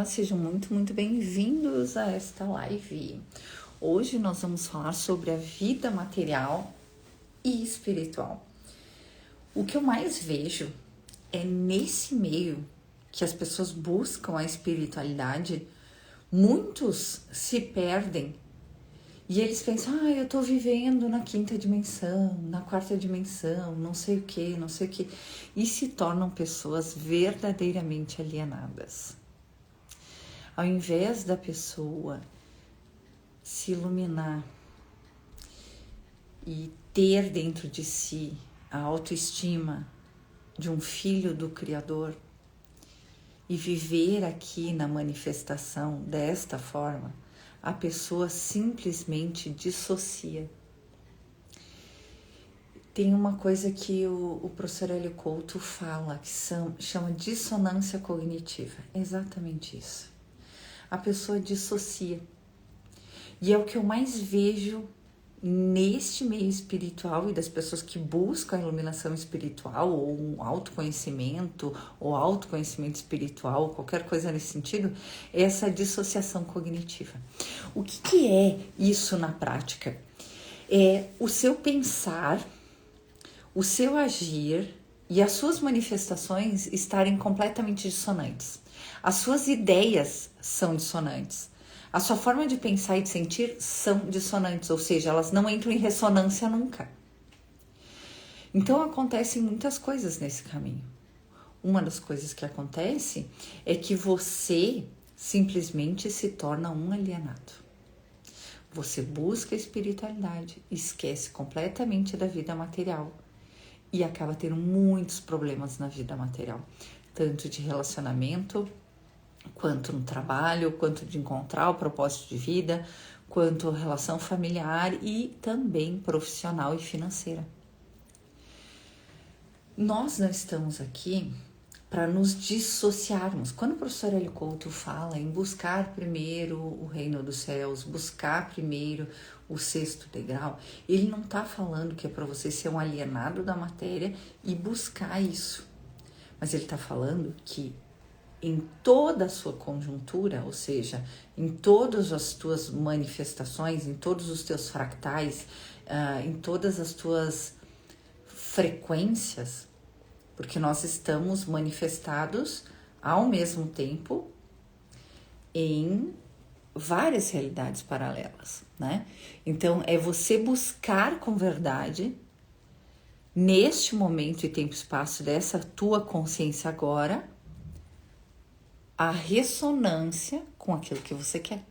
Olá, sejam muito bem-vindos a esta live. Hoje nós vamos falar sobre a vida material e espiritual. O que eu mais vejo é nesse meio que as pessoas buscam a espiritualidade, muitos se perdem e eles pensam, eu tô vivendo na quinta dimensão, na quarta dimensão, não sei o que, e se tornam pessoas verdadeiramente alienadas. Ao invés da pessoa se iluminar e ter dentro de si a autoestima de um filho do Criador e viver aqui na manifestação desta forma, a pessoa simplesmente dissocia. Tem uma coisa que o professor Hélio Couto fala, que chama dissonância cognitiva. É exatamente isso. A pessoa dissocia. E é o que eu mais vejo neste meio espiritual e das pessoas que buscam a iluminação espiritual ou um autoconhecimento ou autoconhecimento espiritual, qualquer coisa nesse sentido, é essa dissociação cognitiva. O que é isso na prática? É o seu pensar, o seu agir e as suas manifestações estarem completamente dissonantes. As suas ideias são dissonantes. A sua forma de pensar e de sentir são dissonantes, ou seja, elas não entram em ressonância nunca. Então acontecem muitas coisas nesse caminho. Uma das coisas que acontece é que você simplesmente se torna um alienado. Você busca a espiritualidade, esquece completamente da vida material e acaba tendo muitos problemas na vida material, tanto de relacionamento, quanto no trabalho, quanto de encontrar o propósito de vida, quanto relação familiar e também profissional e financeira. Nós não estamos aqui para nos dissociarmos. Quando o professor Hélio Couto fala em buscar primeiro o reino dos céus, buscar primeiro o sexto degrau, ele não está falando que é para você ser um alienado da matéria e buscar isso. Mas ele está falando que em toda a sua conjuntura, ou seja, em todas as tuas manifestações, em todos os teus fractais, em todas as tuas frequências, porque nós estamos manifestados ao mesmo tempo em várias realidades paralelas, né? Então, é você buscar com verdade, neste momento e tempo e espaço dessa tua consciência agora, a ressonância com aquilo que você quer.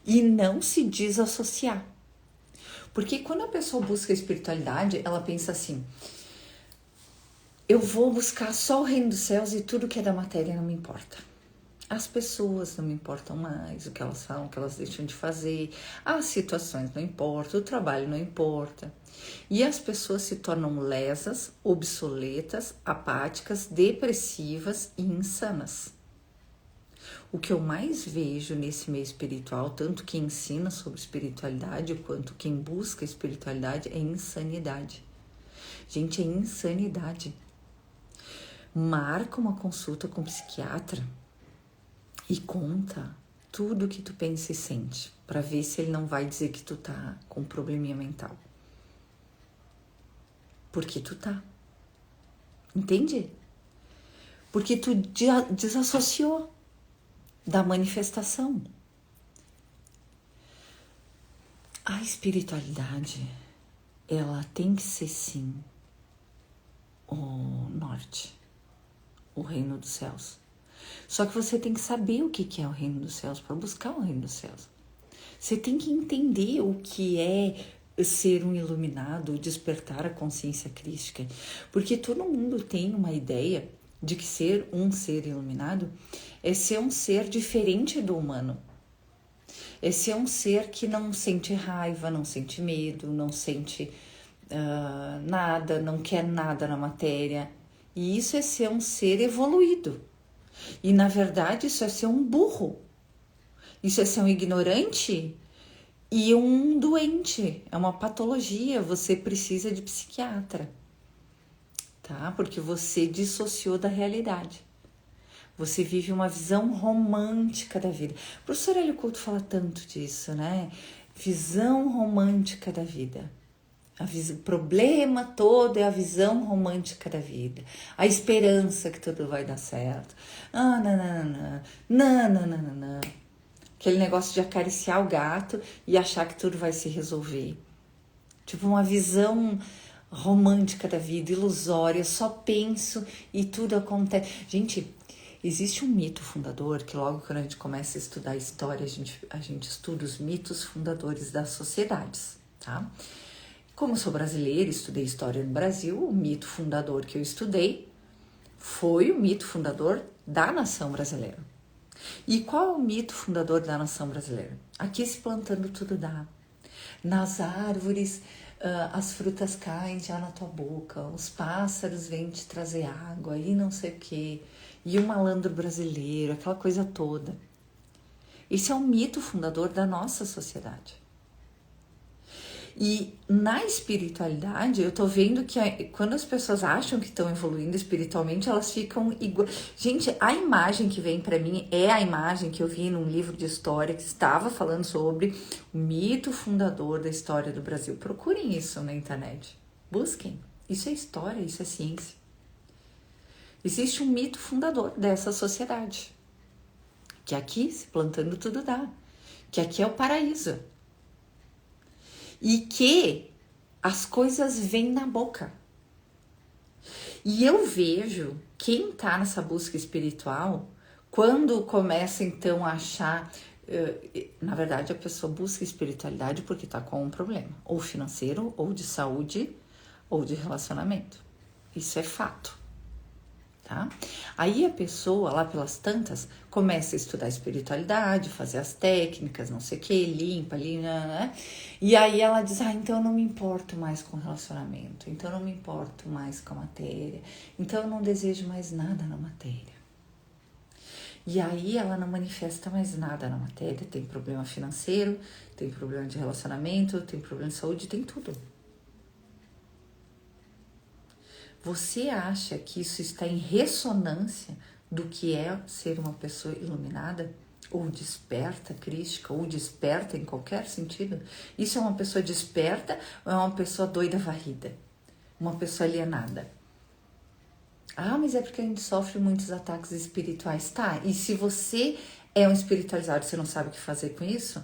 E não se desassociar. Porque quando a pessoa busca a espiritualidade, ela pensa assim, eu vou buscar só o reino dos céus e tudo que é da matéria não me importa. As pessoas não me importam mais, o que elas falam, o que elas deixam de fazer, as situações não importam, o trabalho não importa. E as pessoas se tornam lesas, obsoletas, apáticas, depressivas e insanas. O que eu mais vejo nesse meio espiritual, tanto quem ensina sobre espiritualidade quanto quem busca espiritualidade, é insanidade. Gente, é insanidade. Marca uma consulta com um psiquiatra e conta tudo o que tu pensa e sente, para ver se ele não vai dizer que tu tá com um probleminha mental. Porque tu tá. Entende? Porque tu desassociou da manifestação. A espiritualidade, ela tem que ser sim o norte, o reino dos céus. Só que você tem que saber o que é o reino dos céus para buscar o reino dos céus. Você tem que entender o que é ser um iluminado, despertar a consciência crística. Porque todo mundo tem uma ideia de que ser um ser iluminado é ser um ser diferente do humano. É ser um ser que não sente raiva, não sente medo, não sente nada, não quer nada na matéria. E isso é ser um ser evoluído. E, na verdade, isso é ser um burro. Isso é ser um ignorante e um doente. É uma patologia. Você precisa de psiquiatra, tá? Porque você dissociou da realidade. Você vive uma visão romântica da vida. O professor Hélio Couto fala tanto disso, né? Visão romântica da vida. O problema todo é a visão romântica da vida. A esperança que tudo vai dar certo. Ah, não. Aquele negócio de acariciar o gato e achar que tudo vai se resolver. Tipo uma visão romântica da vida, ilusória. Só penso e tudo acontece. Gente, existe um mito fundador que logo quando a gente começa a estudar a história, a gente estuda os mitos fundadores das sociedades, tá? Como sou brasileira, estudei história no Brasil, o mito fundador que eu estudei foi o mito fundador da nação brasileira. E qual é o mito fundador da nação brasileira? Aqui se plantando tudo dá. Nas árvores as frutas caem já na tua boca, os pássaros vêm te trazer água e não sei o quê. E o malandro brasileiro, aquela coisa toda. Esse é o mito fundador da nossa sociedade. E na espiritualidade, eu tô vendo que quando as pessoas acham que estão evoluindo espiritualmente, elas ficam igual. Gente, a imagem que vem para mim é a imagem que eu vi num livro de história que estava falando sobre o mito fundador da história do Brasil. Procurem isso na internet. Busquem. Isso é história, isso é ciência. Existe um mito fundador dessa sociedade. Que aqui, se plantando tudo dá. Que aqui é o paraíso. E que as coisas vêm na boca. E eu vejo quem tá nessa busca espiritual, quando começa então a achar, na verdade a pessoa busca espiritualidade porque tá com um problema, ou financeiro, ou de saúde, ou de relacionamento. Isso é fato. Tá? Aí a pessoa, lá pelas tantas, começa a estudar espiritualidade, fazer as técnicas, não sei o que, limpa, né? E aí ela diz, então eu não me importo mais com relacionamento, então eu não me importo mais com a matéria, então eu não desejo mais nada na matéria. E aí ela não manifesta mais nada na matéria, tem problema financeiro, tem problema de relacionamento, tem problema de saúde, tem tudo. Você acha que isso está em ressonância do que é ser uma pessoa iluminada? Ou desperta, crística, ou desperta em qualquer sentido? Isso é uma pessoa desperta ou é uma pessoa doida varrida? Uma pessoa alienada? Mas é porque a gente sofre muitos ataques espirituais. Tá, e se você é um espiritualizado, você não sabe o que fazer com isso?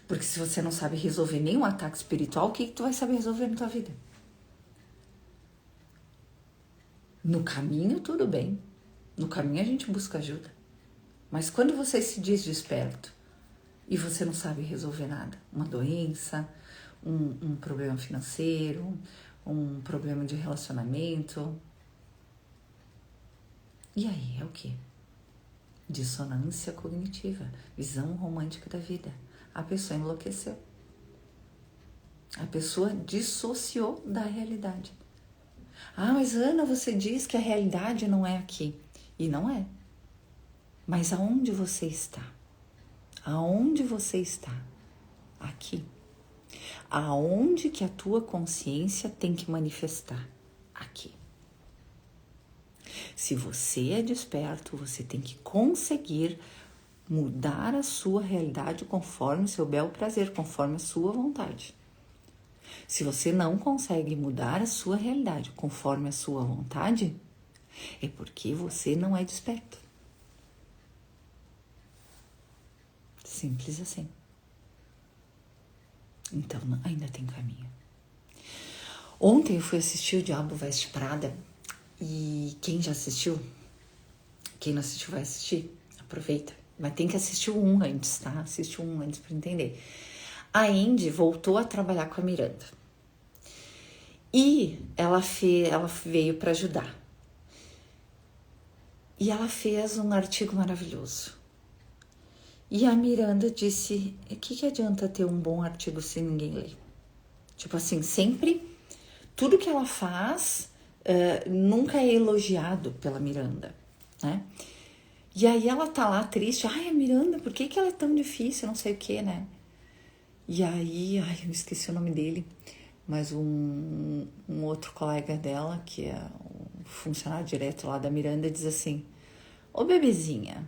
Porque se você não sabe resolver nenhum ataque espiritual, o que tu vai saber resolver na tua vida? No caminho, tudo bem. No caminho a gente busca ajuda. Mas quando você se diz desperto e você não sabe resolver nada, uma doença, um problema financeiro, um problema de relacionamento, e aí é o quê? Dissonância cognitiva, visão romântica da vida. A pessoa enlouqueceu. A pessoa dissociou da realidade. Mas Ana, você diz que a realidade não é aqui. E não é. Mas aonde você está? Aonde você está? Aqui. Aonde que a tua consciência tem que manifestar? Aqui. Se você é desperto, você tem que conseguir mudar a sua realidade conforme o seu bel prazer, conforme a sua vontade. Se você não consegue mudar a sua realidade conforme a sua vontade, é porque você não é desperto. Simples assim. Então, ainda tem caminho. Ontem eu fui assistir O Diabo Veste Prada e quem já assistiu, quem não assistiu vai assistir, aproveita. Mas tem que assistir o 1 antes, tá? Assiste o 1 antes para entender. A Andy voltou a trabalhar com a Miranda. E ela veio para ajudar. E ela fez um artigo maravilhoso. E a Miranda disse, o que adianta ter um bom artigo se ninguém lê? Tipo assim, sempre, tudo que ela faz nunca é elogiado pela Miranda, né? E aí ela tá lá triste, a Miranda, por que ela é tão difícil, não sei o que, né? E aí, eu esqueci o nome dele, mas um outro colega dela, que é o funcionário direto lá da Miranda diz assim: ô bebezinha,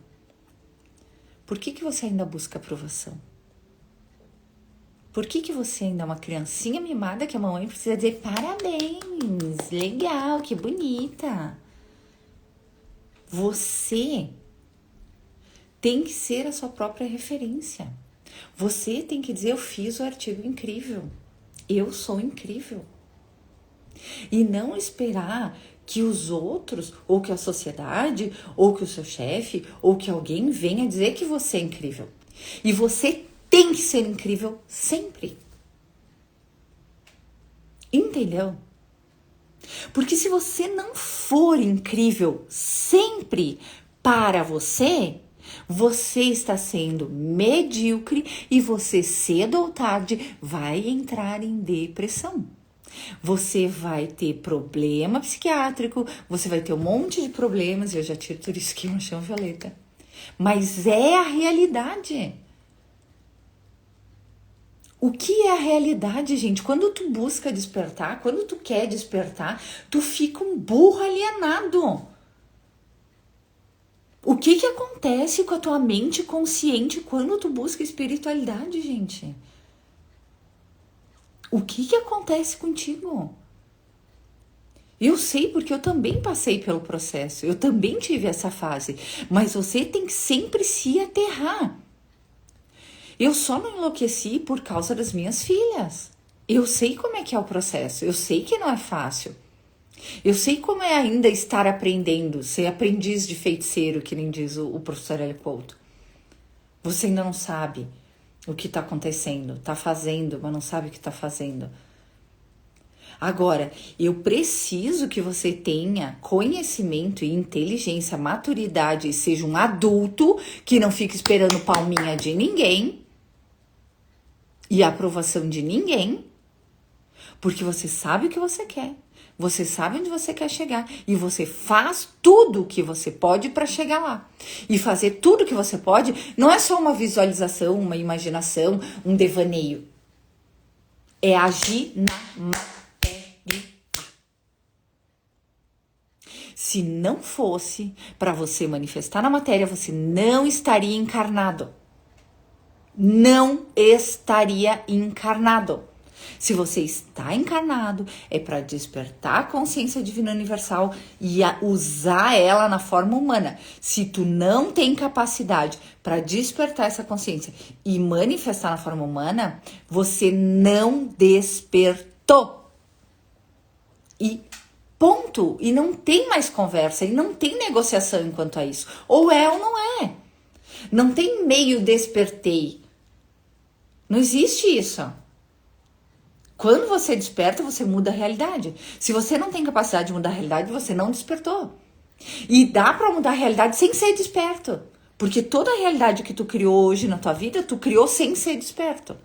por que você ainda busca aprovação? Por que você ainda é uma criancinha mimada que a mamãe precisa dizer parabéns, legal, que bonita? Você tem que ser a sua própria referência. Você tem que dizer: eu fiz o artigo incrível, eu sou incrível. E não esperar que os outros, ou que a sociedade, ou que o seu chefe, ou que alguém venha dizer que você é incrível. E você tem que ser incrível sempre. Entendeu? Porque se você não for incrível sempre para você, você está sendo medíocre e você cedo ou tarde vai entrar em depressão. Você vai ter problema psiquiátrico, você vai ter um monte de problemas, eu já tiro tudo isso aqui no chão violeta. Mas é a realidade. O que é a realidade, gente? Quando tu busca despertar, quando tu quer despertar, tu fica um burro alienado. O que acontece com a tua mente consciente quando tu busca espiritualidade, gente? O que acontece contigo? Eu sei porque eu também passei pelo processo, eu também tive essa fase, mas você tem que sempre se aterrar. Eu só não enlouqueci por causa das minhas filhas. Eu sei como é que é o processo, eu sei que não é fácil. Eu sei como é ainda estar aprendendo, ser aprendiz de feiticeiro, que nem diz o professor Hélio Couto. Você ainda não sabe o que está acontecendo, está fazendo, mas não sabe o que está fazendo. Agora, eu preciso que você tenha conhecimento e inteligência, maturidade e seja um adulto que não fique esperando palminha de ninguém e aprovação de ninguém, porque você sabe o que você quer, você sabe onde você quer chegar e você faz tudo o que você pode para chegar lá. E fazer tudo o que você pode não é só uma visualização, uma imaginação, um devaneio. É agir na matéria. Se não fosse para você manifestar na matéria, você não estaria encarnado. Não estaria encarnado. Se você está encarnado, é para despertar a consciência divina universal e usar ela na forma humana. Se tu não tem capacidade para despertar essa consciência e manifestar na forma humana, você não despertou. E ponto. E não tem mais conversa, e não tem negociação enquanto a isso. Ou é ou não é. Não tem meio despertei. Não existe isso. Quando você desperta, você muda a realidade. Se você não tem capacidade de mudar a realidade, você não despertou. E dá para mudar a realidade sem ser desperto. Porque toda a realidade que tu criou hoje na tua vida, tu criou sem ser desperto.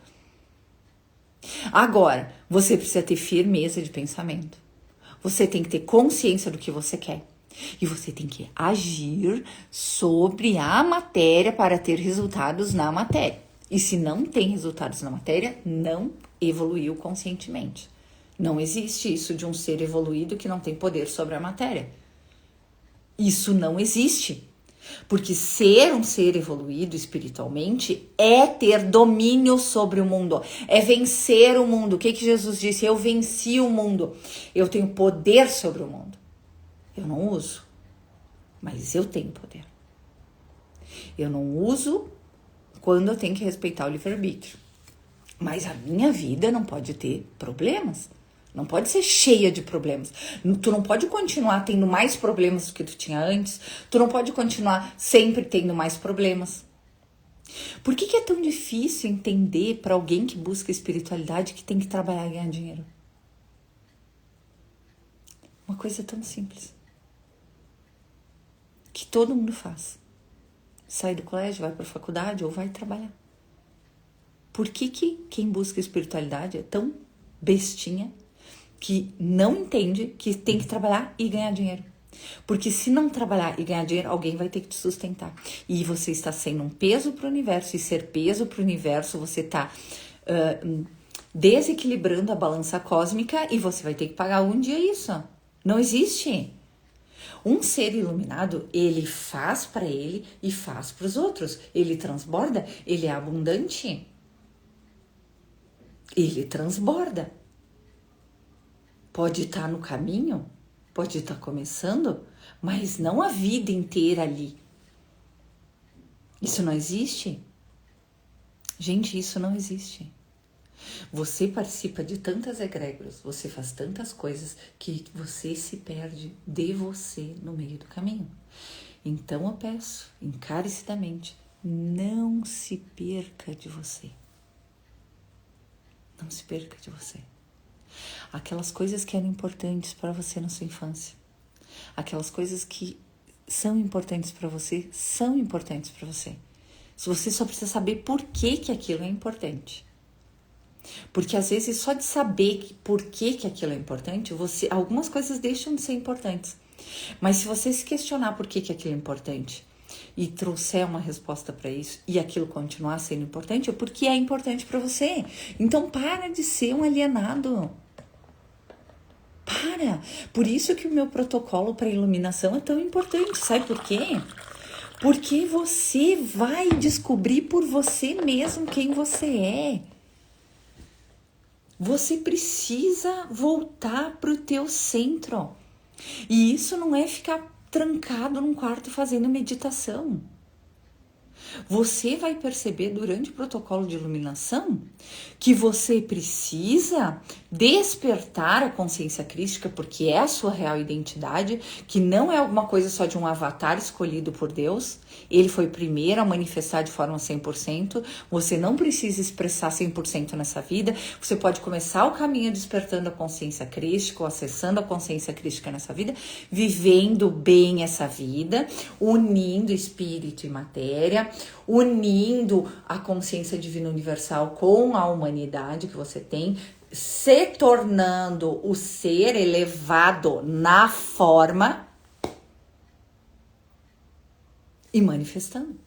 Agora, você precisa ter firmeza de pensamento. Você tem que ter consciência do que você quer. E você tem que agir sobre a matéria para ter resultados na matéria. E se não tem resultados na matéria, não evoluiu conscientemente. Não existe isso de um ser evoluído que não tem poder sobre a matéria. Isso não existe. Porque ser um ser evoluído espiritualmente é ter domínio sobre o mundo, é vencer o mundo. O que Jesus disse? Eu venci o mundo. Eu tenho poder sobre o mundo. Eu não uso, mas eu tenho poder. Eu não uso quando eu tenho que respeitar o livre-arbítrio. Mas a minha vida não pode ter problemas. Não pode ser cheia de problemas. Tu não pode continuar tendo mais problemas do que tu tinha antes. Tu não pode continuar sempre tendo mais problemas. Por que é tão difícil entender para alguém que busca espiritualidade que tem que trabalhar e ganhar dinheiro? Uma coisa tão simples. Que todo mundo faz. Sai do colégio, vai para a faculdade ou vai trabalhar. Por que quem busca espiritualidade é tão bestinha que não entende que tem que trabalhar e ganhar dinheiro? Porque se não trabalhar e ganhar dinheiro, alguém vai ter que te sustentar. E você está sendo um peso para o universo. E ser peso para o universo, você está desequilibrando a balança cósmica e você vai ter que pagar um dia isso. Não existe. Um ser iluminado, ele faz para ele e faz para os outros. Ele transborda, ele é abundante. Ele transborda. Pode estar no caminho, pode estar começando, mas não a vida inteira ali. Isso não existe? Gente, isso não existe. Você participa de tantas egrégoras, você faz tantas coisas que você se perde de você no meio do caminho. Então eu peço, encarecidamente, não se perca de você. Não se perca de você. Aquelas coisas que eram importantes para você na sua infância, aquelas coisas que são importantes para você, são importantes para você. Você só precisa saber por que que aquilo é importante. Porque às vezes só de saber por que aquilo é importante, algumas coisas deixam de ser importantes. Mas se você se questionar por que aquilo é importante e trouxer uma resposta para isso e aquilo continuar sendo importante, é porque é importante para você. Então para de ser um alienado. Para! Por isso que o meu protocolo para iluminação é tão importante. Sabe por quê? Porque você vai descobrir por você mesmo quem você é. Você precisa voltar para o teu centro. E isso não é ficar trancado num quarto fazendo meditação. Você vai perceber durante o protocolo de iluminação que você precisa despertar a consciência crística, porque é a sua real identidade, que não é alguma coisa só de um avatar escolhido por Deus. Ele foi o primeiro a manifestar de forma 100%. Você não precisa expressar 100% nessa vida. Você pode começar o caminho despertando a consciência crística, ou acessando a consciência crística nessa vida, vivendo bem essa vida, unindo espírito e matéria, unindo a consciência divina universal com a humanidade que você tem, se tornando o ser elevado na forma e manifestando.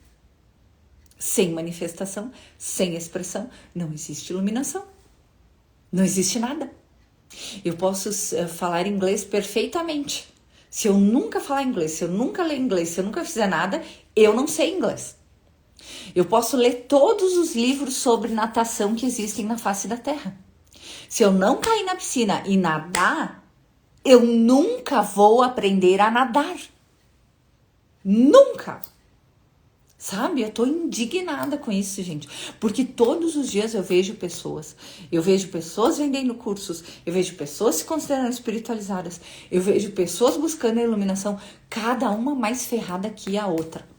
Sem manifestação, sem expressão, não existe iluminação. Não existe nada. Eu posso falar inglês perfeitamente. Se eu nunca falar inglês, se eu nunca ler inglês, se eu nunca fizer nada, eu não sei inglês. Eu posso ler todos os livros sobre natação que existem na face da Terra. Se eu não cair na piscina e nadar, eu nunca vou aprender a nadar. Nunca! Sabe? Eu tô indignada com isso, gente. Porque todos os dias eu vejo pessoas vendendo cursos, eu vejo pessoas se considerando espiritualizadas, eu vejo pessoas buscando a iluminação, cada uma mais ferrada que a outra.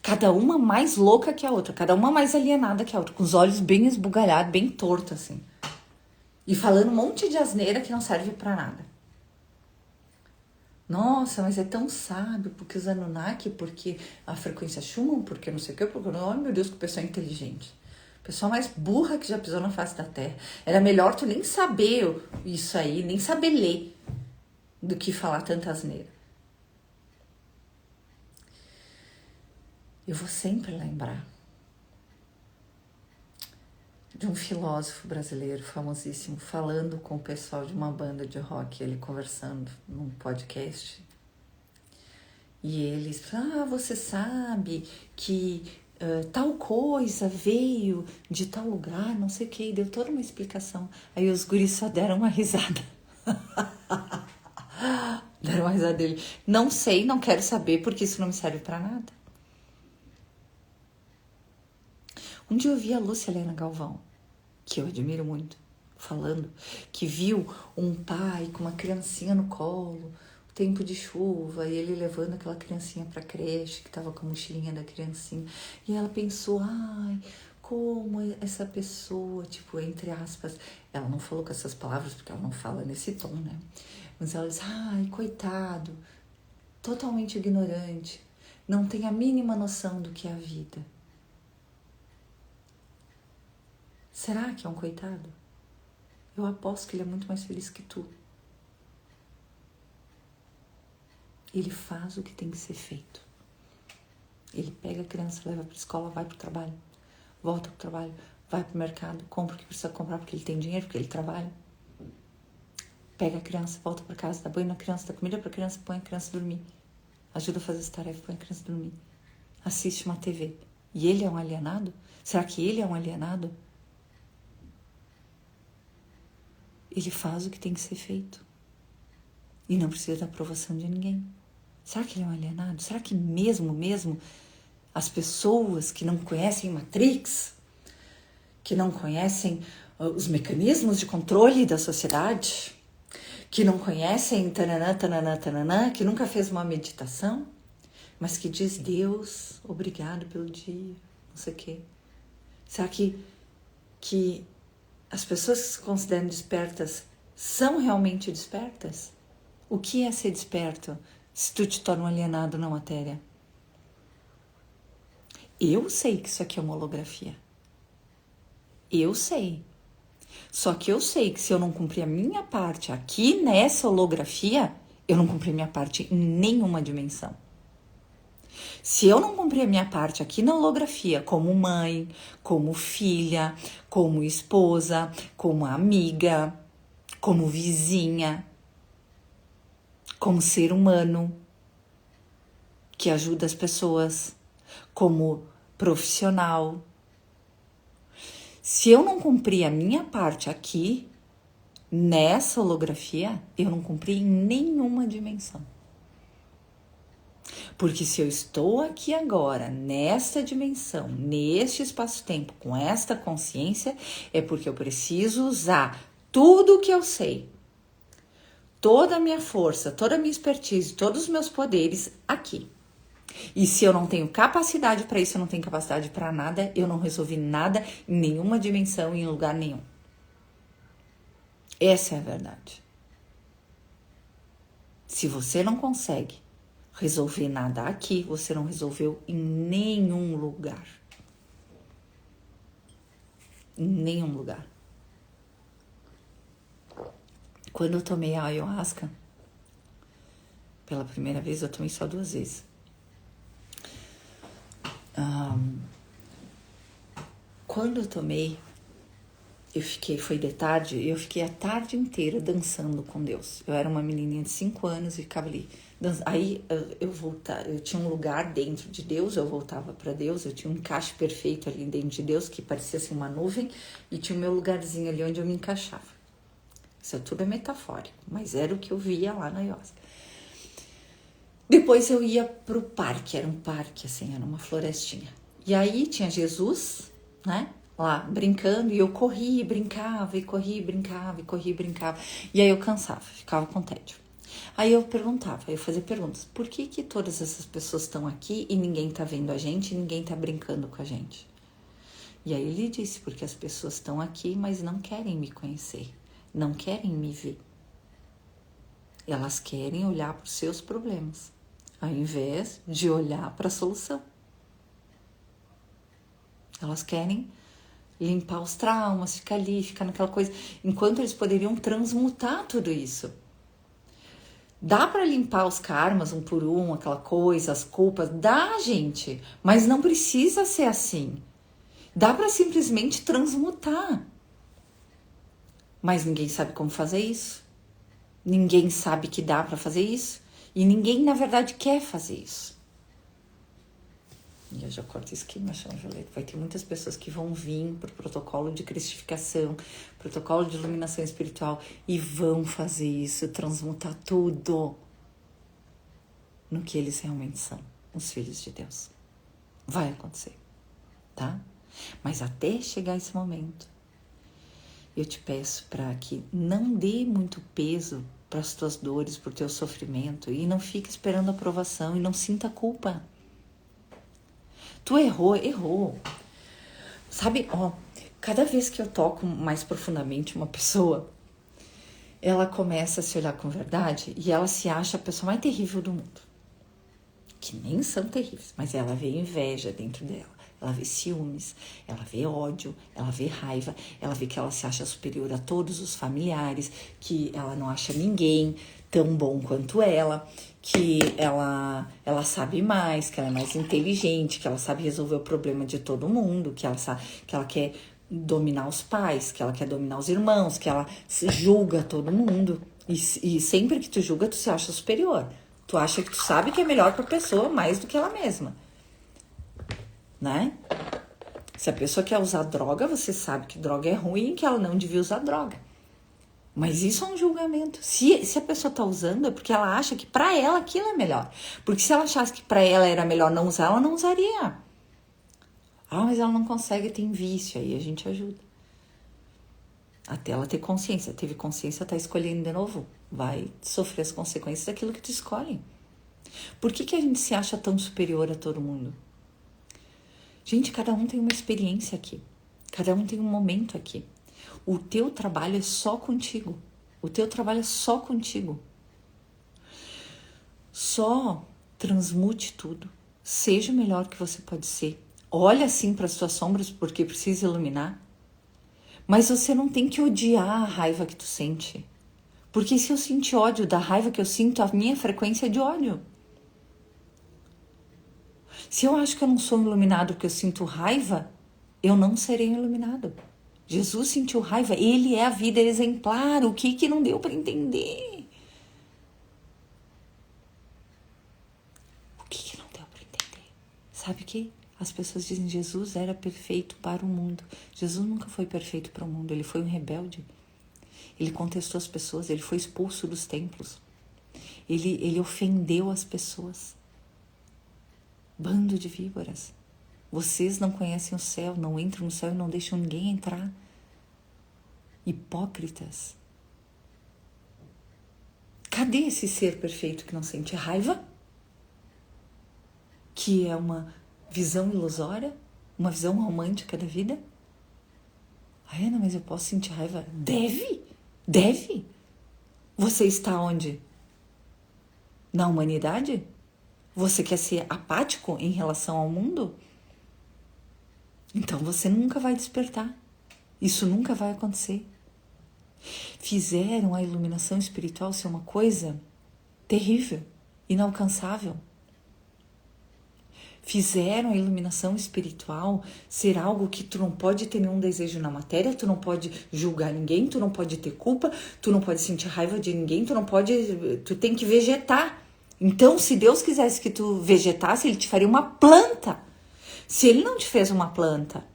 Cada uma mais louca que a outra, cada uma mais alienada que a outra, com os olhos bem esbugalhados, bem tortos, assim. E falando um monte de asneira que não serve pra nada. Nossa, mas é tão sábio, porque os Anunnaki, porque a frequência Schumann, porque não sei o que, porque, oh meu Deus, que pessoa inteligente. Pessoa mais burra que já pisou na face da Terra. Era melhor tu nem saber isso aí, nem saber ler, do que falar tanta asneira. Eu vou sempre lembrar de um filósofo brasileiro famosíssimo falando com o pessoal de uma banda de rock, ele conversando num podcast. E eles falaram, você sabe que tal coisa veio de tal lugar, não sei o que, e deu toda uma explicação. Aí os guris só deram uma risada. Deram uma risada dele. Não sei, não quero saber, porque isso não me serve pra nada. Um dia eu vi a Lúcia Helena Galvão, que eu admiro muito, falando que viu um pai com uma criancinha no colo, tempo de chuva, e ele levando aquela criancinha pra creche, que tava com a mochilinha da criancinha. E ela pensou, ai, como essa pessoa, tipo, entre aspas, ela não falou com essas palavras, porque ela não fala nesse tom, né? Mas ela disse, ai, coitado, totalmente ignorante, não tem a mínima noção do que é a vida. Será que é um coitado? Eu aposto que ele é muito mais feliz que tu. Ele faz o que tem que ser feito. Ele pega a criança, leva para a escola, vai para o trabalho, volta para o trabalho, vai para o mercado, compra o que precisa comprar porque ele tem dinheiro, porque ele trabalha. Pega a criança, volta para casa, dá banho na criança, dá comida para a criança, põe a criança dormir. Ajuda a fazer essa tarefa, põe a criança dormir. Assiste uma TV. E ele é um alienado? Será que ele é um alienado? Ele faz o que tem que ser feito. E não precisa da aprovação de ninguém. Será que ele é um alienado? Será que mesmo as pessoas que não conhecem Matrix, que não conhecem os mecanismos de controle da sociedade, que não conhecem tananã, que nunca fez uma meditação, mas que diz, Deus, obrigado pelo dia, não sei o quê. Será que as pessoas que se consideram despertas são realmente despertas? O que é ser desperto se tu te torna um alienado na matéria? Eu sei que isso aqui é uma holografia. Eu sei. Só que eu sei que se eu não cumprir a minha parte aqui nessa holografia, eu não cumpri a minha parte em nenhuma dimensão. Se eu não cumprir a minha parte aqui na holografia, como mãe, como filha, como esposa, como amiga, como vizinha, como ser humano que ajuda as pessoas, como profissional. Se eu não cumprir a minha parte aqui, nessa holografia, eu não cumpri em nenhuma dimensão. Porque se eu estou aqui agora, nesta dimensão, neste espaço-tempo, com esta consciência, é porque eu preciso usar tudo o que eu sei, toda a minha força, toda a minha expertise, todos os meus poderes aqui. E se eu não tenho capacidade para isso, eu não tenho capacidade para nada, eu não resolvi nada em nenhuma dimensão, em lugar nenhum. Essa é a verdade. Se você não consegue resolver nada aqui, você não resolveu em nenhum lugar. Em nenhum lugar. Quando eu tomei a ayahuasca, pela primeira vez, eu tomei só 2 vezes. Quando eu tomei, foi de tarde, eu fiquei a tarde inteira dançando com Deus. Eu era uma menininha de 5 anos e ficava ali. Aí eu tinha um lugar dentro de Deus, eu voltava para Deus, eu tinha um encaixe perfeito ali dentro de Deus, que parecia assim uma nuvem, e tinha o meu lugarzinho ali onde eu me encaixava. Isso tudo é metafórico, mas era o que eu via lá na ayahuasca. Depois eu ia pro parque, era um parque assim, era uma florestinha. E aí tinha Jesus, né, lá brincando, e eu corria, brincava, e corria, brincava, e corria, brincava. E aí eu cansava, ficava com tédio. Aí eu perguntava, eu fazia perguntas, por que todas essas pessoas estão aqui e ninguém tá vendo a gente, e ninguém tá brincando com a gente? E aí ele disse, porque as pessoas estão aqui, mas não querem me conhecer, não querem me ver. Elas querem olhar para os seus problemas, ao invés de olhar para a solução. Elas querem limpar os traumas, ficar ali, ficar naquela coisa, enquanto eles poderiam transmutar tudo isso. Dá para limpar os karmas um por um, aquela coisa, as culpas, dá, gente, mas não precisa ser assim. Dá para simplesmente transmutar. Mas ninguém sabe como fazer isso. Ninguém sabe que dá para fazer isso. E ninguém, na verdade, quer fazer isso. E eu já corto isso aqui, mas vai ter muitas pessoas que vão vir para o protocolo de cristificação, protocolo de iluminação espiritual, e vão fazer isso, transmutar tudo no que eles realmente são, os filhos de Deus. Vai acontecer, tá? Mas até chegar esse momento, eu te peço para que não dê muito peso para as tuas dores, para o teu sofrimento, e não fique esperando aprovação, e não sinta culpa. Tu errou. Sabe, cada vez que eu toco mais profundamente uma pessoa, ela começa a se olhar com verdade e ela se acha a pessoa mais terrível do mundo. Que nem são terríveis, mas ela vê inveja dentro dela. Ela vê ciúmes, ela vê ódio, ela vê raiva, ela vê que ela se acha superior a todos os familiares, que ela não acha ninguém tão bom quanto ela, que ela sabe mais, que ela é mais inteligente, que ela sabe resolver o problema de todo mundo, que ela quer dominar os pais, que ela quer dominar os irmãos, que ela julga todo mundo. E sempre que tu julga, tu se acha superior. Tu acha que tu sabe que é melhor pra pessoa mais do que ela mesma. Né? Se a pessoa quer usar droga, você sabe que droga é ruim e que ela não devia usar droga. Mas isso é um julgamento. Se a pessoa tá usando, é porque ela acha que pra ela aquilo é melhor. Porque se ela achasse que pra ela era melhor não usar, ela não usaria. Ah, mas ela não consegue, tem vício. Aí a gente ajuda. Até ela ter consciência. Teve consciência, tá escolhendo de novo. Vai sofrer as consequências daquilo que tu escolhe. Por que a gente se acha tão superior a todo mundo? Gente, cada um tem uma experiência aqui. Cada um tem um momento aqui. O teu trabalho é só contigo. O teu trabalho é só contigo. Só transmute tudo. Seja o melhor que você pode ser. Olha assim para as tuas sombras porque precisa iluminar. Mas você não tem que odiar a raiva que tu sente. Porque se eu sentir ódio da raiva que eu sinto, a minha frequência é de ódio. Se eu acho que eu não sou iluminado porque eu sinto raiva, eu não serei iluminado. Jesus sentiu raiva, ele é a vida exemplar. O que não deu para entender? O que não deu para entender? Sabe o que? As pessoas dizem que Jesus era perfeito para o mundo. Jesus nunca foi perfeito para o mundo, ele foi um rebelde. Ele contestou as pessoas, ele foi expulso dos templos. Ele ofendeu as pessoas. Bando de víboras. Vocês não conhecem o céu, não entram no céu e não deixam ninguém entrar. Hipócritas. Cadê esse ser perfeito que não sente raiva? Que é uma visão ilusória? Uma visão romântica da vida? Ai, Ana, mas eu posso sentir raiva? Deve? Deve? Você está onde? Na humanidade? Você quer ser apático em relação ao mundo? Então você nunca vai despertar. Isso nunca vai acontecer. Fizeram a iluminação espiritual ser uma coisa terrível, inalcançável. Fizeram a iluminação espiritual ser algo que tu não pode ter nenhum desejo na matéria, tu não pode julgar ninguém, tu não pode ter culpa, tu não pode sentir raiva de ninguém, tu tem que vegetar. Então, se Deus quisesse que tu vegetasse, ele te faria uma planta. Se ele não te fez uma planta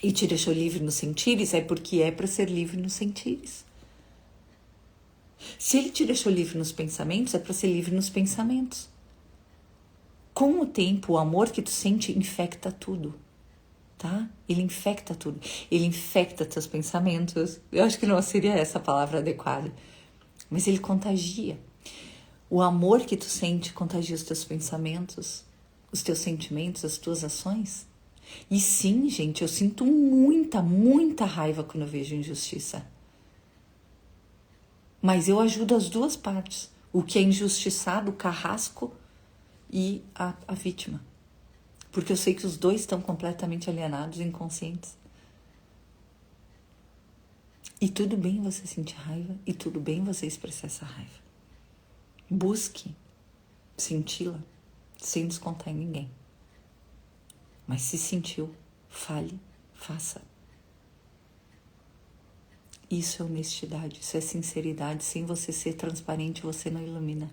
e te deixou livre nos sentires, é porque é para ser livre nos sentires. Se ele te deixou livre nos pensamentos, é para ser livre nos pensamentos. Com o tempo, o amor que tu sente infecta tudo, tá? Ele infecta tudo. Ele infecta teus pensamentos. Eu acho que não seria essa a palavra adequada. Mas ele contagia. O amor que tu sente contagia os teus pensamentos, os teus sentimentos, as tuas ações. E sim, gente, eu sinto muita raiva quando eu vejo injustiça. Mas eu ajudo as duas partes. O que é injustiçado, o carrasco, e a vítima. Porque eu sei que os dois estão completamente alienados, inconscientes. E tudo bem você sentir raiva, e tudo bem você expressar essa raiva. Busque senti-la sem descontar em ninguém. Mas se sentiu, fale, faça. Isso é honestidade, isso é sinceridade. Sem você ser transparente, você não ilumina.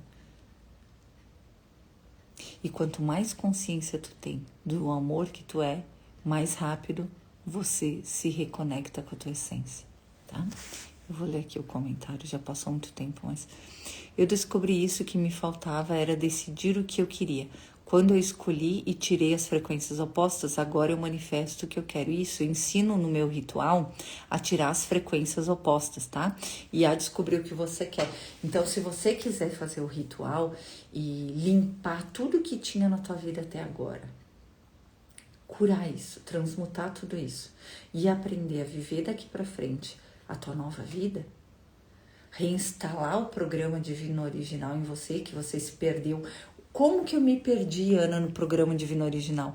E quanto mais consciência tu tem do amor que tu é, mais rápido você se reconecta com a tua essência, tá? Eu vou ler aqui o comentário, já passou muito tempo, mas eu descobri isso, que me faltava era decidir o que eu queria. Quando eu escolhi e tirei as frequências opostas, agora eu manifesto o que eu quero. Isso, eu ensino no meu ritual a tirar as frequências opostas, tá? E a descobrir o que você quer. Então, se você quiser fazer o ritual e limpar tudo que tinha na tua vida até agora, curar isso, transmutar tudo isso e aprender a viver daqui pra frente a tua nova vida, reinstalar o programa divino original em você, que você se perdeu. Como que eu me perdi, Ana, no programa divino original?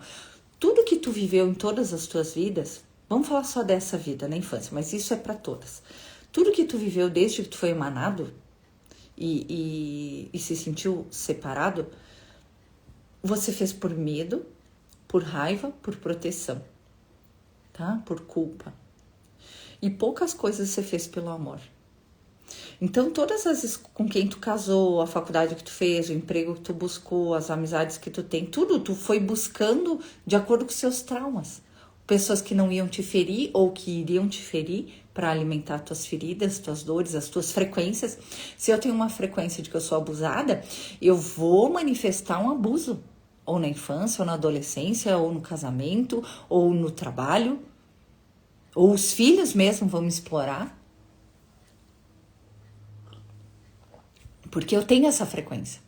Tudo que tu viveu em todas as tuas vidas, vamos falar só dessa vida, na infância, mas isso é para todas. Tudo que tu viveu desde que tu foi emanado e se sentiu separado, você fez por medo, por raiva, por proteção, tá? Por culpa. E poucas coisas você fez pelo amor. Então, com quem tu casou, a faculdade que tu fez, o emprego que tu buscou, as amizades que tu tem, tudo tu foi buscando de acordo com seus traumas. Pessoas que não iam te ferir ou que iriam te ferir para alimentar tuas feridas, tuas dores, as tuas frequências. Se eu tenho uma frequência de que eu sou abusada, eu vou manifestar um abuso. Ou na infância, ou na adolescência, ou no casamento, ou no trabalho. Ou os filhos mesmo vão me explorar. Porque eu tenho essa frequência.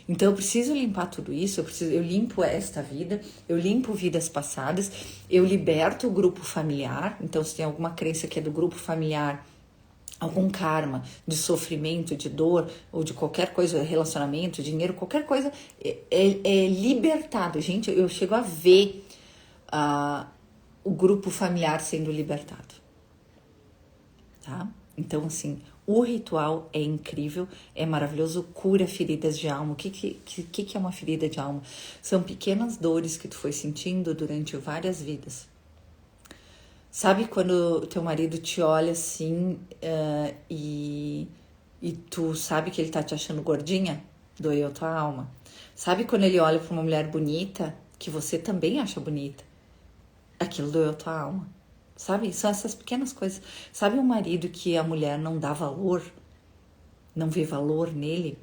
Então eu preciso limpar tudo isso, eu limpo esta vida, eu limpo vidas passadas, eu liberto o grupo familiar. Então se tem alguma crença que é do grupo familiar, algum karma de sofrimento, de dor ou de qualquer coisa, relacionamento, dinheiro, qualquer coisa, é libertado. Gente, eu chego a ver o grupo familiar sendo libertado. Tá? Então assim, o ritual é incrível, é maravilhoso, cura feridas de alma. O que é uma ferida de alma? São pequenas dores que tu foi sentindo durante várias vidas. Sabe quando teu marido te olha assim e tu sabe que ele tá te achando gordinha? Doeu tua alma. Sabe quando ele olha pra uma mulher bonita, que você também acha bonita? Aquilo doeu tua alma. Sabe? São essas pequenas coisas. Sabe um marido que a mulher não dá valor? Não vê valor nele?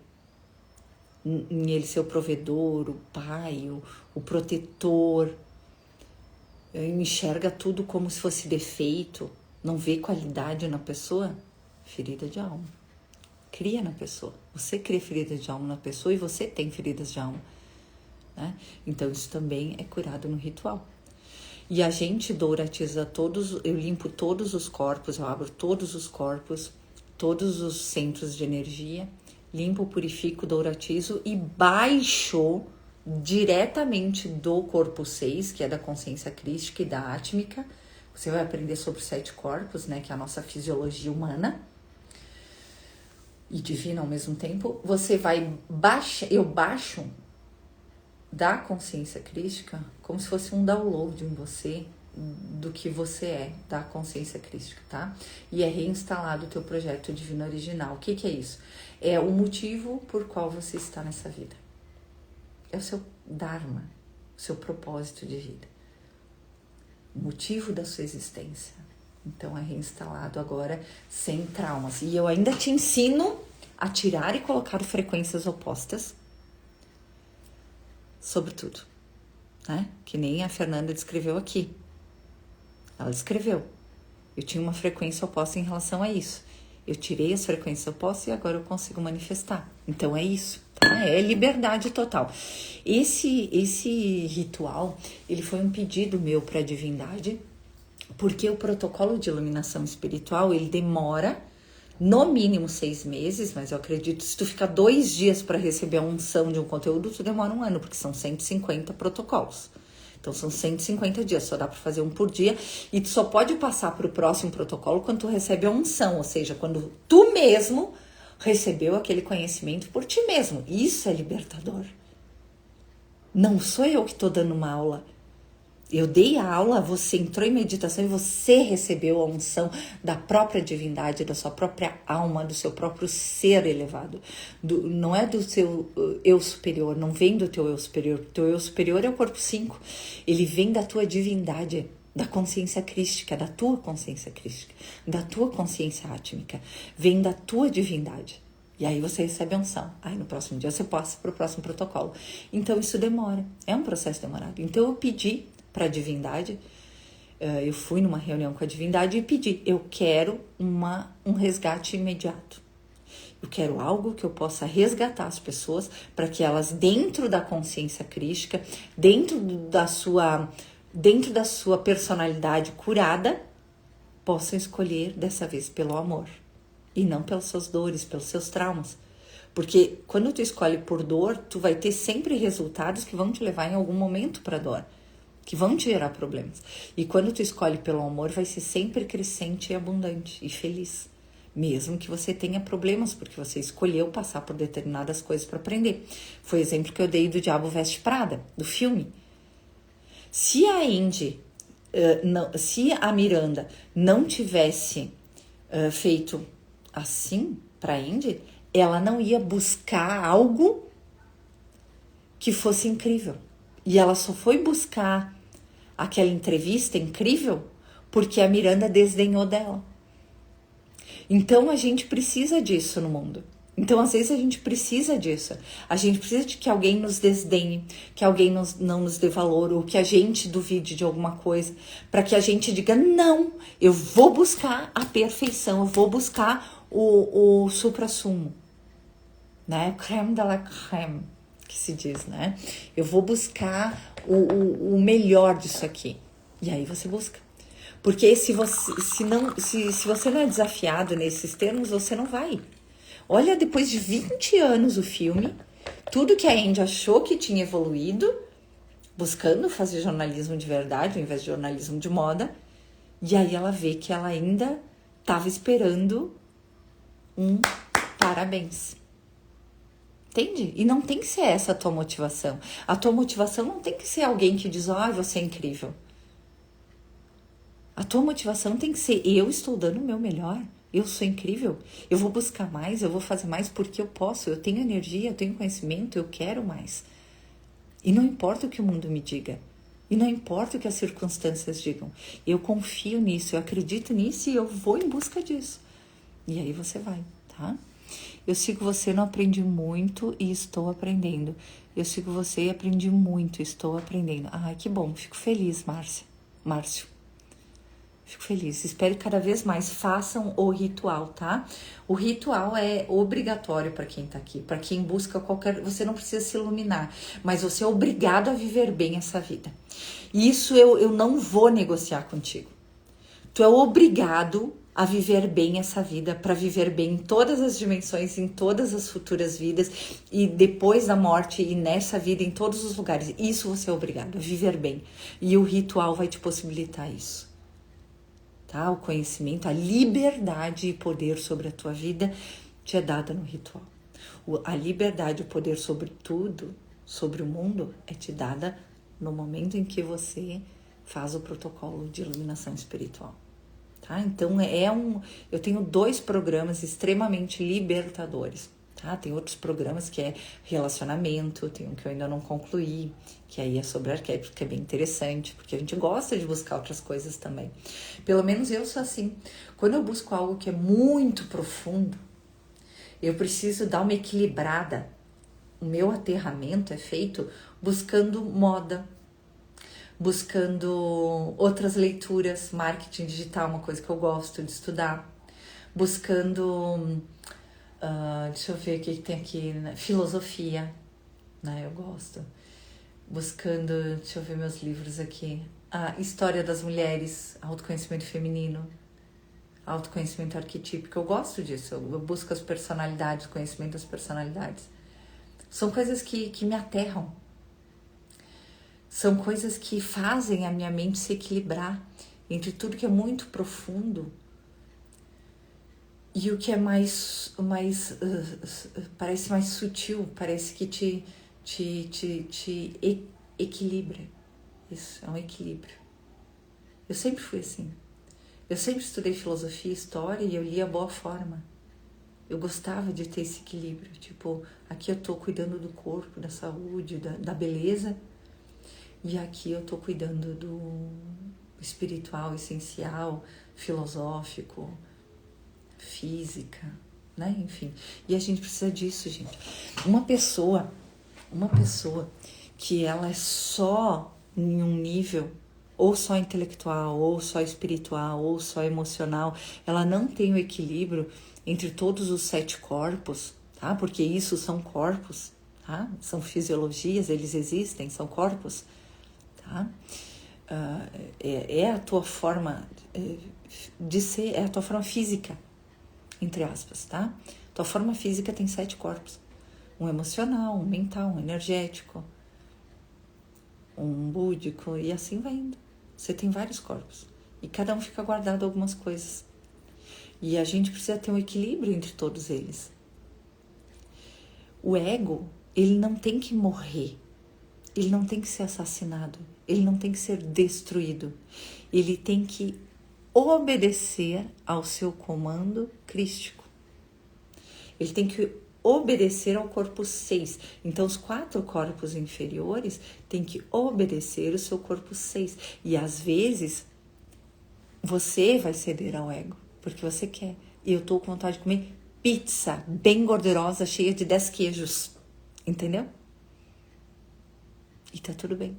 Em ele ser o provedor, o pai, o protetor. Enxerga tudo como se fosse defeito. Não vê qualidade na pessoa? Ferida de alma. Cria na pessoa. Você cria ferida de alma na pessoa e você tem feridas de alma. Né? Então isso também é curado no ritual. E a gente douratiza todos, eu limpo todos os corpos, eu abro todos os corpos, todos os centros de energia, limpo, purifico, douratizo e baixo diretamente do corpo 6, que é da consciência crística e da átmica. Você vai aprender sobre os 7 corpos, né, que é a nossa fisiologia humana e divina ao mesmo tempo. Você vai baixar, eu baixo da consciência crística como se fosse um download em você do que você é, da consciência crística, tá? E é reinstalado o teu projeto divino original. O que é isso? É o motivo por qual você está nessa vida. É o seu dharma, o seu propósito de vida. O motivo da sua existência. Então é reinstalado agora sem traumas. E eu ainda te ensino a tirar e colocar frequências opostas sobre tudo, né? Que nem a Fernanda descreveu aqui. Ela descreveu. Eu tinha uma frequência oposta em relação a isso. Eu tirei as frequências opostas e agora eu consigo manifestar. Então é isso, tá? É liberdade total. Esse ritual, ele foi um pedido meu para a divindade, porque o protocolo de iluminação espiritual, ele demora no mínimo 6 meses, mas eu acredito que se tu ficar 2 dias para receber a unção de um conteúdo, tu demora 1 ano, porque são 150 protocolos. Então são 150 dias, só dá para fazer um por dia, e tu só pode passar para o próximo protocolo quando tu recebe a unção, ou seja, quando tu mesmo recebeu aquele conhecimento por ti mesmo. Isso é libertador. Não sou eu que estou dando uma aula. Eu dei a aula, você entrou em meditação e você recebeu a unção da própria divindade, da sua própria alma, do seu próprio ser elevado. Não é do seu eu superior, não vem do teu eu superior. O teu eu superior é o corpo 5. Ele vem da tua divindade, da consciência crística, da tua consciência crística, da tua consciência átmica. Vem da tua divindade. E aí você recebe a unção. Aí no próximo dia você passa para o próximo protocolo. Então isso demora, é um processo demorado. Então eu pedi para a divindade, eu fui numa reunião com a divindade e pedi, eu quero um resgate imediato. Eu quero algo que eu possa resgatar as pessoas para que elas, dentro da consciência crística, dentro da sua personalidade curada, possam escolher dessa vez pelo amor e não pelas suas dores, pelos seus traumas. Porque quando tu escolhe por dor, tu vai ter sempre resultados que vão te levar em algum momento para a dor, que vão te gerar problemas. E quando tu escolhe pelo amor, vai ser sempre crescente e abundante e feliz. Mesmo que você tenha problemas, porque você escolheu passar por determinadas coisas para aprender. Foi o exemplo que eu dei do Diabo Veste Prada, do filme. Se a Indy, se a Miranda não tivesse feito assim, para Andy, ela não ia buscar algo que fosse incrível. E ela só foi buscar aquela entrevista incrível porque a Miranda desdenhou dela. Então a gente precisa disso no mundo. Então às vezes a gente precisa disso. A gente precisa de que alguém nos desdenhe, que alguém não nos dê valor, ou que a gente duvide de alguma coisa, para que a gente diga, não, eu vou buscar a perfeição, eu vou buscar o supra-sumo, né? Crème de la crème, que se diz, né? Eu vou buscar o melhor disso aqui. E aí você busca. Porque se você não é desafiado nesses termos, você não vai. Olha, depois de 20 anos o filme, tudo que a Andy achou que tinha evoluído, buscando fazer jornalismo de verdade, ao invés de jornalismo de moda, e aí ela vê que ela ainda estava esperando um parabéns. Entende? E não tem que ser essa a tua motivação. A tua motivação não tem que ser alguém que diz, você é incrível. A tua motivação tem que ser, eu estou dando o meu melhor, eu sou incrível, eu vou buscar mais, eu vou fazer mais porque eu posso, eu tenho energia, eu tenho conhecimento, eu quero mais. E não importa o que o mundo me diga, e não importa o que as circunstâncias digam, eu confio nisso, eu acredito nisso e eu vou em busca disso. E aí você vai, tá? Eu sigo você, não aprendi muito e estou aprendendo. Eu sigo você e aprendi muito, estou aprendendo. Ai, que bom, fico feliz, Márcio. Fico feliz. Espero que cada vez mais façam o ritual, tá? O ritual é obrigatório para quem tá aqui, para quem busca qualquer... Você não precisa se iluminar, mas você é obrigado a viver bem essa vida. E isso eu não vou negociar contigo. Tu é obrigado a viver bem essa vida, para viver bem em todas as dimensões, em todas as futuras vidas, e depois da morte, e nessa vida, em todos os lugares. Isso você é obrigado a viver bem. E o ritual vai te possibilitar isso. Tá? O conhecimento, a liberdade e poder sobre a tua vida te é dada no ritual. A liberdade e o poder sobre tudo, sobre o mundo, é te dada no momento em que você faz o protocolo de iluminação espiritual. Tá? Então, eu tenho 2 programas extremamente libertadores. Tá? Tem outros programas que é relacionamento, tem um que eu ainda não concluí, que aí é sobre arquétipos, que é bem interessante, porque a gente gosta de buscar outras coisas também. Pelo menos eu sou assim. Quando eu busco algo que é muito profundo, eu preciso dar uma equilibrada. O meu aterramento é feito buscando moda, buscando outras leituras, marketing digital, uma coisa que eu gosto de estudar, buscando... deixa eu ver o que tem aqui, né? Filosofia, né? Eu gosto. Buscando, deixa eu ver meus livros aqui. História das mulheres, autoconhecimento feminino, autoconhecimento arquetípico. Eu gosto disso, eu busco as personalidades, conhecimento das personalidades. São coisas que me aterram. São coisas que fazem a minha mente se equilibrar entre tudo que é muito profundo e o que é mais parece mais sutil, parece que te equilibra. Isso, é um equilíbrio. Eu sempre fui assim. Eu sempre estudei filosofia e história e eu lia boa forma. Eu gostava de ter esse equilíbrio. Tipo, aqui eu tô cuidando do corpo, da saúde, da beleza. E aqui eu tô cuidando do espiritual, essencial, filosófico, física, né? Enfim. E a gente precisa disso, gente. Uma pessoa que ela é só em um nível, ou só intelectual, ou só espiritual, ou só emocional, ela não tem o equilíbrio entre todos os 7 corpos, tá? Porque isso são corpos, tá? São fisiologias, eles existem, são corpos, tá? É a tua forma de ser, é a tua forma física, entre aspas, tá? Tua forma física tem 7 corpos. Um emocional, um mental, um energético, um búdico, e assim vai indo. Você tem vários corpos. E cada um fica guardado algumas coisas. E a gente precisa ter um equilíbrio entre todos eles. O ego, ele não tem que morrer. Ele não tem que ser assassinado. Ele não tem que ser destruído. Ele tem que obedecer ao seu comando crístico. Ele tem que obedecer ao corpo 6. Então, os 4 corpos inferiores têm que obedecer o seu corpo 6. E, às vezes, você vai ceder ao ego, porque você quer. E eu tô com vontade de comer pizza bem gordurosa, cheia de 10 queijos. Entendeu? E tá tudo bem.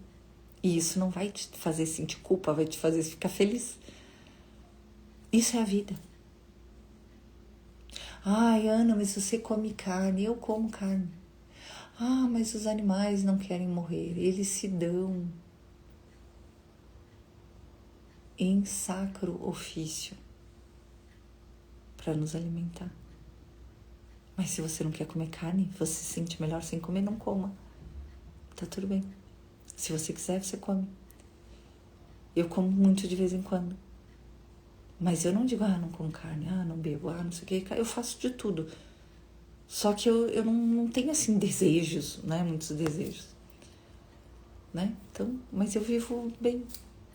E isso não vai te fazer sentir culpa, vai te fazer ficar feliz. Isso é a vida. Ai, Ana, mas você come carne. Eu como carne. Ah, mas os animais não querem morrer. Eles se dão em sacro ofício para nos alimentar. Mas se você não quer comer carne, você se sente melhor sem comer, não coma. Tá tudo bem. Se você quiser, você come. Eu como muito de vez em quando. Mas eu não digo, não como carne, não bebo, não sei o que. Eu faço de tudo. Só que eu não tenho, assim, desejos, né? Muitos desejos. Né? Então, mas eu vivo bem.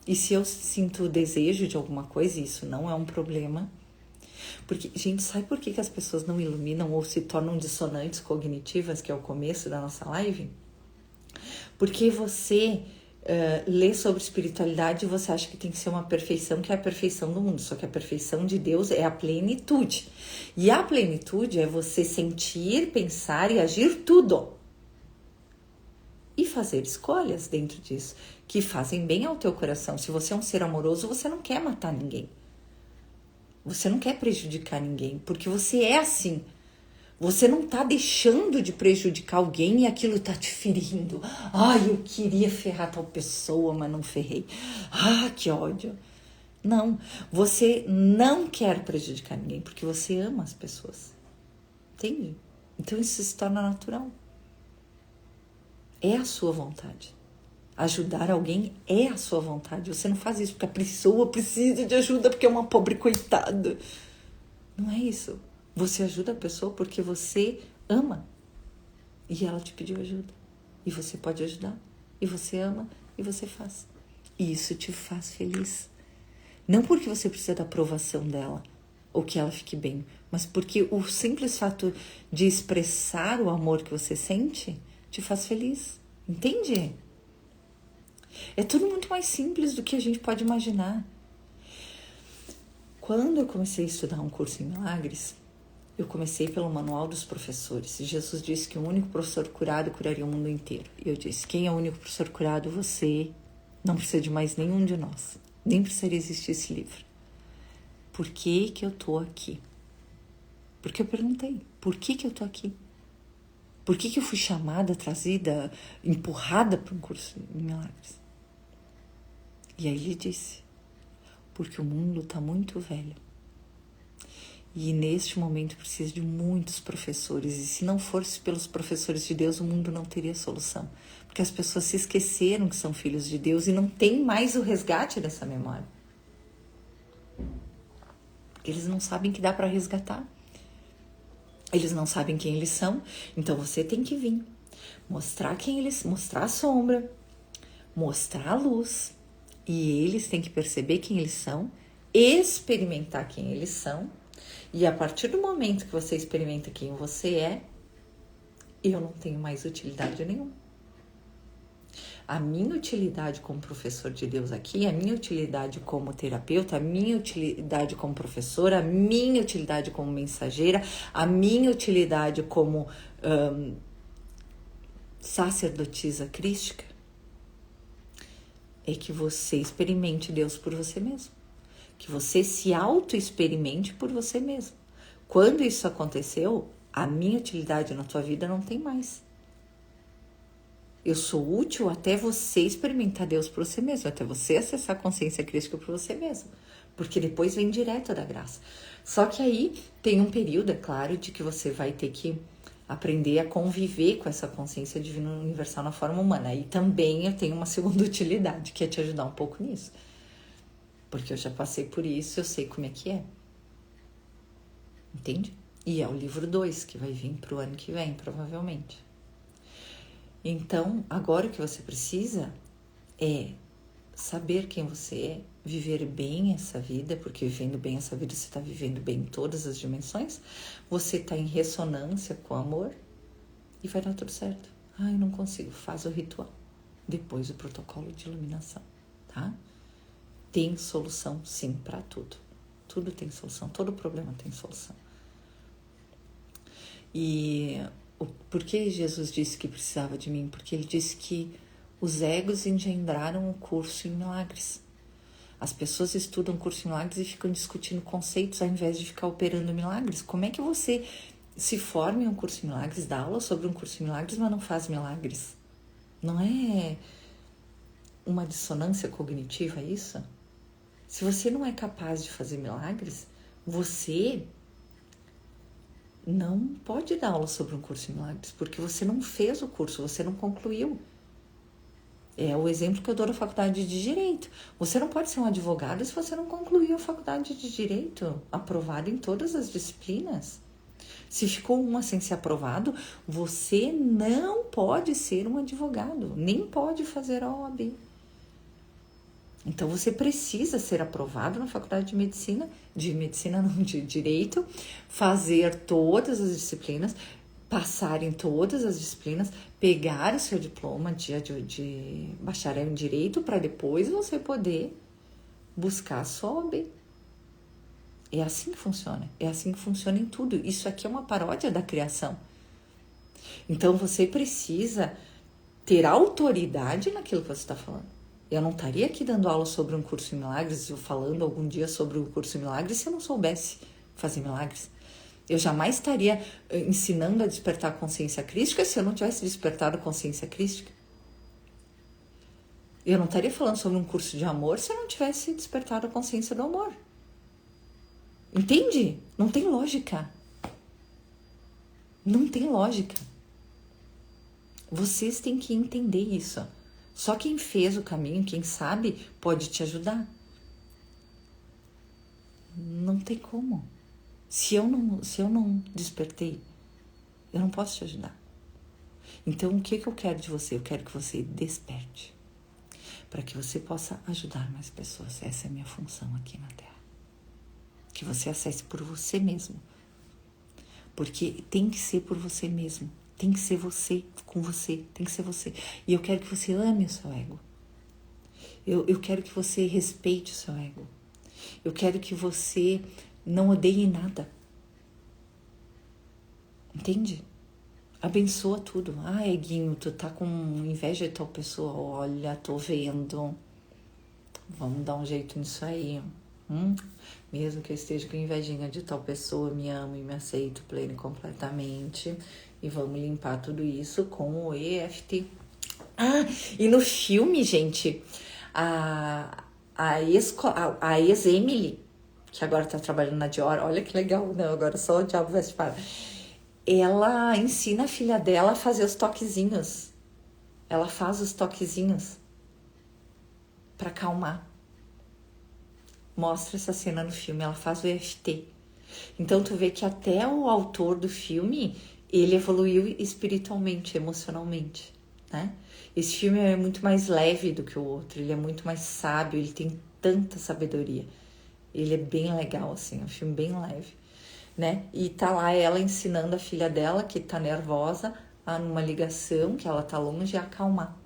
E se eu sinto desejo de alguma coisa, isso não é um problema. Porque, gente, sabe por que as pessoas não iluminam ou se tornam dissonantes cognitivas, que é o começo da nossa live? Porque você lê sobre espiritualidade e você acha que tem que ser uma perfeição, que é a perfeição do mundo. Só que a perfeição de Deus é a plenitude. E a plenitude é você sentir, pensar e agir tudo. E fazer escolhas dentro disso, que fazem bem ao teu coração. Se você é um ser amoroso, você não quer matar ninguém. Você não quer prejudicar ninguém, porque você é assim. Você não tá deixando de prejudicar alguém e aquilo tá te ferindo. Ai, eu queria ferrar tal pessoa, mas não ferrei. Que ódio. Não, você não quer prejudicar ninguém, porque você ama as pessoas. Entende? Então isso se torna natural. É a sua vontade. Ajudar alguém é a sua vontade. Você não faz isso porque a pessoa precisa de ajuda, porque é uma pobre coitada. Não é isso. Você ajuda a pessoa porque você ama. E ela te pediu ajuda. E você pode ajudar. E você ama e você faz. E isso te faz feliz. Não porque você precisa da aprovação dela ou que ela fique bem, mas porque o simples fato de expressar o amor que você sente te faz feliz. Entende? É tudo muito mais simples do que a gente pode imaginar. Quando eu comecei a estudar um curso em milagres, eu comecei pelo Manual dos Professores. Jesus disse que o único professor curado curaria o mundo inteiro. E eu disse, quem é o único professor curado? Você. Não precisa de mais nenhum de nós. Nem precisaria existir esse livro. Por que que eu tô aqui? Porque eu perguntei, por que que eu tô aqui? Por que que eu fui chamada, trazida, empurrada para um curso em milagres? E aí ele disse, porque o mundo está muito velho. E neste momento precisa de muitos professores. E se não fosse pelos professores de Deus, o mundo não teria solução. Porque as pessoas se esqueceram que são filhos de Deus e não tem mais o resgate dessa memória. Eles não sabem que dá para resgatar. Eles não sabem quem eles são. Então você tem que vir. Mostrar quem eles... Mostrar a sombra. Mostrar a luz. E eles têm que perceber quem eles são. Experimentar quem eles são. E a partir do momento que você experimenta quem você é, eu não tenho mais utilidade nenhuma. A minha utilidade como professor de Deus aqui, a minha utilidade como terapeuta, a minha utilidade como professora, a minha utilidade como mensageira, a minha utilidade como sacerdotisa crística, é que você experimente Deus por você mesmo. Que você se auto-experimente por você mesmo. Quando isso aconteceu, a minha utilidade na tua vida não tem mais. Eu sou útil até você experimentar Deus por você mesmo, até você acessar a consciência crística por você mesmo. Porque depois vem direto da graça. Só que aí tem um período, é claro, de que você vai ter que aprender a conviver com essa consciência divina universal na forma humana. E também eu tenho uma segunda utilidade, que é te ajudar um pouco nisso. Porque eu já passei por isso, eu sei como é que é. Entende? E é o livro 2 que vai vir pro ano que vem, provavelmente. Então, agora o que você precisa é saber quem você é, viver bem essa vida, porque vivendo bem essa vida você está vivendo bem em todas as dimensões, você está em ressonância com o amor e vai dar tudo certo. Ai, não consigo, faz o ritual, depois o protocolo de iluminação, tá? Tem solução sim para tudo. Tudo tem solução, todo problema tem solução. E por que Jesus disse que precisava de mim? Porque ele disse que os egos engendraram um curso em milagres. As pessoas estudam curso em milagres e ficam discutindo conceitos ao invés de ficar operando milagres. Como é que você se forma em um curso em milagres, dá aula sobre um curso em milagres, mas não faz milagres? Não é uma dissonância cognitiva isso? Se você não é capaz de fazer milagres, você não pode dar aula sobre um curso em milagres, porque você não fez o curso, você não concluiu. É o exemplo que eu dou da faculdade de Direito. Você não pode ser um advogado se você não concluiu a faculdade de Direito, aprovado em todas as disciplinas. Se ficou uma sem ser aprovado, você não pode ser um advogado, nem pode fazer a OAB. Então você precisa ser aprovado na faculdade de Direito, fazer todas as disciplinas, passar em todas as disciplinas, pegar o seu diploma de bacharel em Direito para depois você poder buscar a sua OAB. É assim que funciona. É assim que funciona em tudo. Isso aqui é uma paródia da criação. Então você precisa ter autoridade naquilo que você está falando. Eu não estaria aqui dando aula sobre um curso em milagres, ou falando algum dia sobre o curso em milagres, se eu não soubesse fazer milagres. Eu jamais estaria ensinando a despertar a consciência crística se eu não tivesse despertado a consciência crística. Eu não estaria falando sobre um curso de amor se eu não tivesse despertado a consciência do amor. Entende? Não tem lógica. Não tem lógica. Vocês têm que entender isso. Só quem fez o caminho, quem sabe, pode te ajudar. Não tem como. Se eu não despertei, eu não posso te ajudar. Então, o que eu quero de você? Eu quero que você desperte. Para que você possa ajudar mais pessoas. Essa é a minha função aqui na Terra. Que você acesse por você mesmo. Porque tem que ser por você mesmo. Tem que ser você, com você. Tem que ser você. E eu quero que você ame o seu ego. Eu quero que você respeite o seu ego. Eu quero que você não odeie nada. Entende? Abençoa tudo. Ah, Eguinho, tu tá com inveja de tal pessoa. Olha, tô vendo. Vamos dar um jeito nisso aí. Mesmo que eu esteja com invejinha de tal pessoa, me amo e me aceito pleno e completamente. E vamos limpar tudo isso com o EFT. Ah, e no filme, gente, a ex-Emily, que agora tá trabalhando na Dior, olha que legal, não, agora só o Diabo Veste Prada. Ela ensina a filha dela a fazer os toquezinhos. Ela faz os toquezinhos para acalmar. Mostra essa cena no filme, ela faz o EFT. Então tu vê que até o autor do filme, ele evoluiu espiritualmente, emocionalmente, né? Esse filme é muito mais leve do que o outro, ele é muito mais sábio, ele tem tanta sabedoria. Ele é bem legal, assim, é um filme bem leve, né? E tá lá ela ensinando a filha dela, que tá nervosa, a numa ligação, que ela tá longe, a acalmar.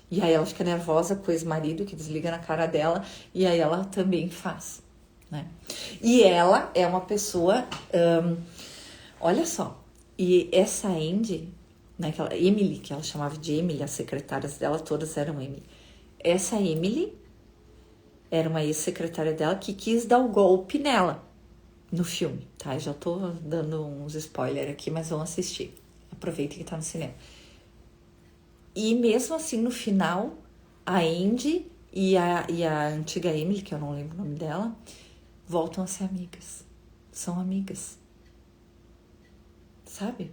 E aí ela fica nervosa com o ex-marido, que desliga na cara dela, e aí ela também faz, né? E ela é uma pessoa, olha só, e essa Andy, né, Emily, que ela chamava de Emily, as secretárias dela todas eram Emily. Essa Emily era uma ex-secretária dela que quis dar o golpe nela no filme, tá? Já tô dando uns spoilers aqui, mas vão assistir. Aproveitem que tá no cinema. E mesmo assim, no final, a Andy e a antiga Emily, que eu não lembro o nome dela, voltam a ser amigas. São amigas. Sabe?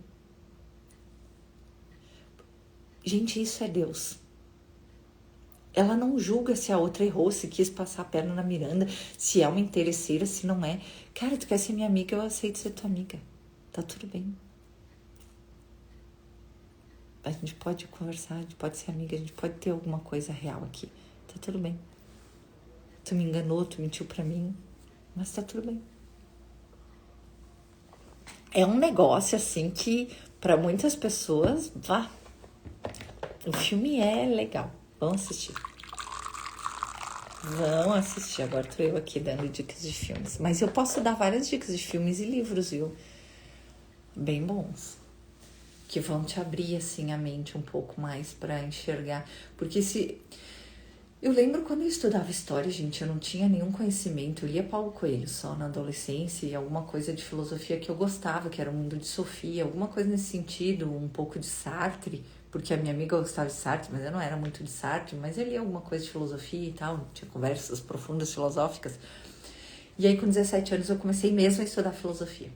Gente, isso é Deus. Ela não julga se a outra errou, se quis passar a perna na Miranda, se é uma interesseira, se não é. Cara, tu quer ser minha amiga, eu aceito ser tua amiga. Tá tudo bem. A gente pode conversar, a gente pode ser amiga, a gente pode ter alguma coisa real aqui. Tá tudo bem. tu me enganou, tu mentiu pra mim, mas tá tudo bem. É um negócio assim que pra muitas pessoas, o filme é legal, vão assistir. Vão assistir, agora tô eu aqui dando dicas de filmes. Mas eu posso dar várias dicas de filmes e livros, viu? Bem bons. Que vão te abrir, assim, a mente um pouco mais pra enxergar. Porque se... Eu lembro quando eu estudava história, gente, eu não tinha nenhum conhecimento. Eu lia Paulo Coelho só na adolescência e alguma coisa de filosofia que eu gostava, que era o Mundo de Sofia, alguma coisa nesse sentido, um pouco de Sartre, porque a minha amiga gostava de Sartre, mas eu não era muito de Sartre, mas eu lia alguma coisa de filosofia e tal, tinha conversas profundas filosóficas. E aí com 17 anos eu comecei mesmo a estudar filosofia.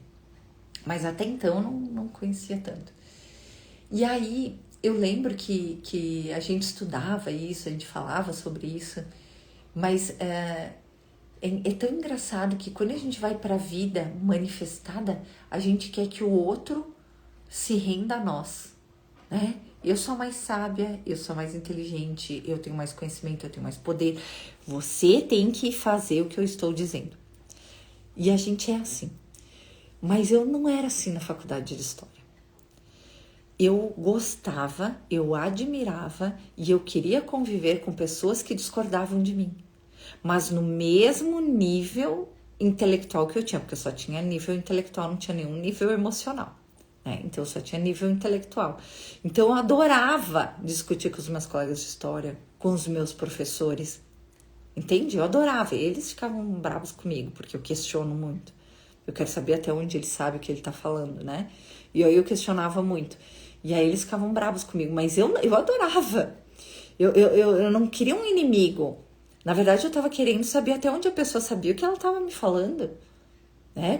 Mas até então eu não conhecia tanto. E aí eu lembro que a gente estudava isso, a gente falava sobre isso, mas é tão engraçado que quando a gente vai para a vida manifestada, a gente quer que o outro se renda a nós, né? Eu sou mais sábia, eu sou mais inteligente, eu tenho mais conhecimento, eu tenho mais poder. Você tem que fazer o que eu estou dizendo. E a gente é assim. Mas eu não era assim na faculdade de História. Eu gostava, eu admirava e eu queria conviver com pessoas que discordavam de mim. Mas no mesmo nível intelectual que eu tinha, porque eu só tinha nível intelectual, não tinha nenhum nível emocional. Então eu só tinha nível intelectual. Então eu adorava discutir com os meus colegas de história, com os meus professores. Entende? Eu adorava. Eles ficavam bravos comigo, porque eu questiono muito. Eu quero saber até onde ele sabe o que ele tá falando, né? E aí eu questionava muito. E aí eles ficavam bravos comigo, mas eu adorava. Eu não queria um inimigo. Na verdade, eu tava querendo saber até onde a pessoa sabia o que ela tava me falando.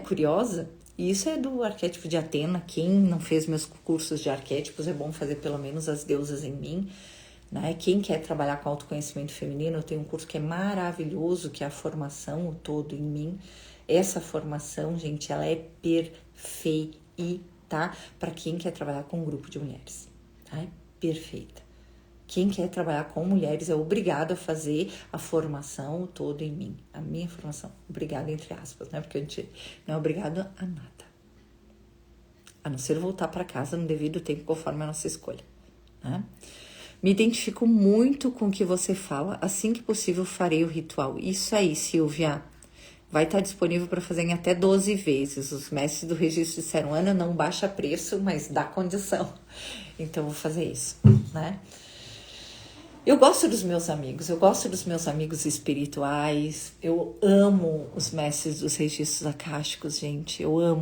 Curiosa. E isso é do arquétipo de Atena. Quem não fez meus cursos de arquétipos, é bom fazer pelo menos as deusas em mim, né? Quem quer trabalhar com autoconhecimento feminino, eu tenho um curso que é maravilhoso, que é a formação, o todo em mim. Essa formação, gente, ela é perfeita para quem quer trabalhar com um grupo de mulheres. Tá? É perfeita. Quem quer trabalhar com mulheres é obrigado a fazer a formação todo em mim. A minha formação. Obrigado, entre aspas, né? Porque a gente não é obrigado a nada. A não ser voltar para casa no devido tempo, conforme a nossa escolha. Né? Me identifico muito com o que você fala. Assim que possível, farei o ritual. Isso aí, Silvia. Vai estar disponível para fazer em até 12 vezes. Os mestres do registro disseram, Ana, não baixa preço, mas dá condição. Então, vou fazer isso, né? Eu gosto dos meus amigos espirituais, eu amo os mestres dos registros akáshicos, gente, eu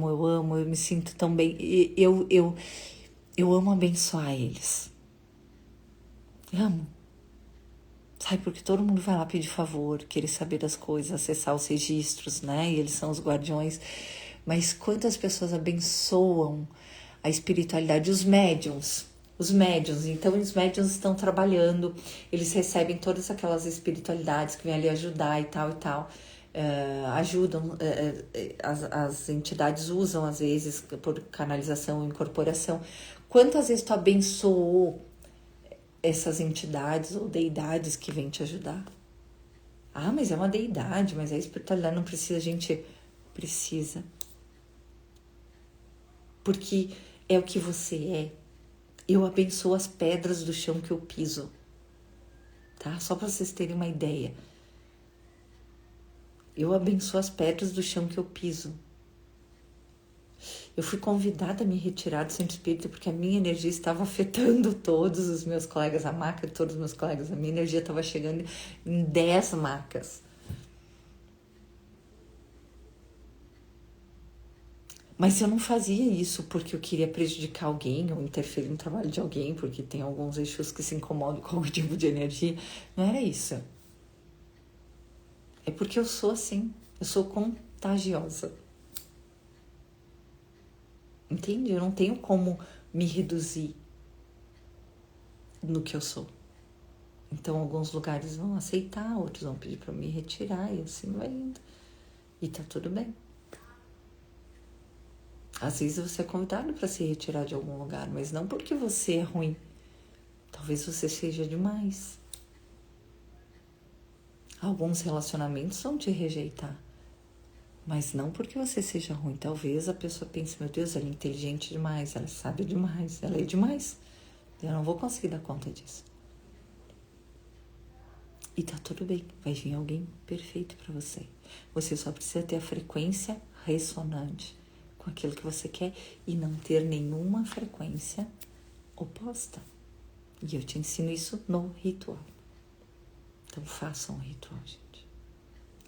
me sinto tão bem, eu amo abençoar eles, amo, sabe, porque todo mundo vai lá pedir favor, querer saber das coisas, acessar os registros, né, e eles são os guardiões, mas quantas pessoas abençoam a espiritualidade, os médiuns, então os médiuns estão trabalhando, eles recebem todas aquelas espiritualidades que vêm ali ajudar e tal, ajudam, as entidades usam às vezes por canalização ou incorporação. Quantas vezes tu abençoou essas entidades ou deidades que vêm te ajudar? Ah, mas é uma deidade, mas a espiritualidade não precisa, gente, precisa. Porque é o que você é. Eu abençoo as pedras do chão que eu piso, tá? Só para vocês terem uma ideia. Eu abençoo as pedras do chão que eu piso. Eu fui convidada a me retirar do centro espírita porque a minha energia estava afetando todos os meus colegas, a marca de todos os meus colegas. A minha energia estava chegando em 10 marcas. Mas eu não fazia isso porque eu queria prejudicar alguém ou interferir no trabalho de alguém, porque tem alguns eixos que se incomodam com algum tipo de energia. Não era isso. É porque eu sou assim. Eu sou contagiosa. Entende? Eu não tenho como me reduzir no que eu sou. Então, alguns lugares vão aceitar, outros vão pedir para me retirar e assim vai indo. E tá tudo bem. Às vezes você é convidado para se retirar de algum lugar, mas não porque você é ruim. Talvez você seja demais. Alguns relacionamentos vão te rejeitar, mas não porque você seja ruim. Talvez a pessoa pense, meu Deus, ela é inteligente demais, ela sabe demais, ela é demais. Eu não vou conseguir dar conta disso. E tá tudo bem, vai vir alguém perfeito para você. Você só precisa ter a frequência ressonante com aquilo que você quer e não ter nenhuma frequência oposta. E eu te ensino isso no ritual. Então façam um ritual, gente.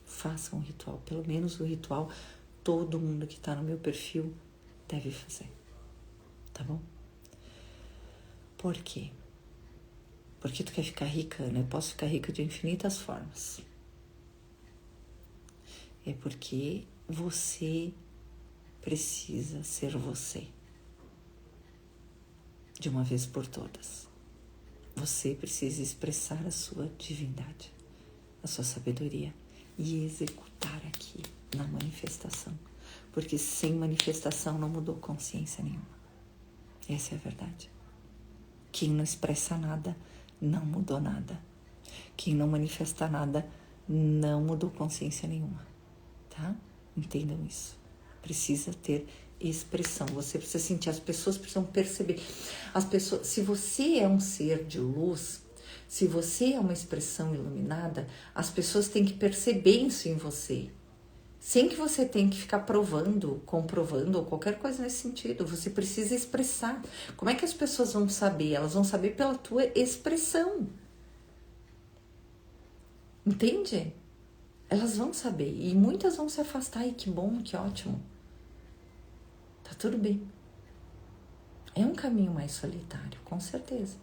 Façam um ritual. Pelo menos o ritual todo mundo que tá no meu perfil deve fazer. Tá bom? Por quê? Porque tu quer ficar rica, né? Eu posso ficar rica de infinitas formas. É porque você precisa ser você. De uma vez por todas. Você precisa expressar a sua divindade, a sua sabedoria e executar aqui na manifestação. Porque sem manifestação não mudou consciência nenhuma. Essa é a verdade. Quem não expressa nada não mudou nada. Quem não manifesta nada não mudou consciência nenhuma, tá? Entendam isso. Precisa ter expressão. Você precisa sentir, as pessoas precisam perceber. As pessoas, se você é um ser de luz, se você é uma expressão iluminada, as pessoas têm que perceber isso em você. Sem que você tenha que ficar provando, comprovando ou qualquer coisa nesse sentido. Você precisa expressar. Como é que as pessoas vão saber? Elas vão saber pela tua expressão. Entende? Elas vão saber. E muitas vão se afastar. E que bom, que ótimo. Tá tudo bem. É um caminho mais solitário, com certeza.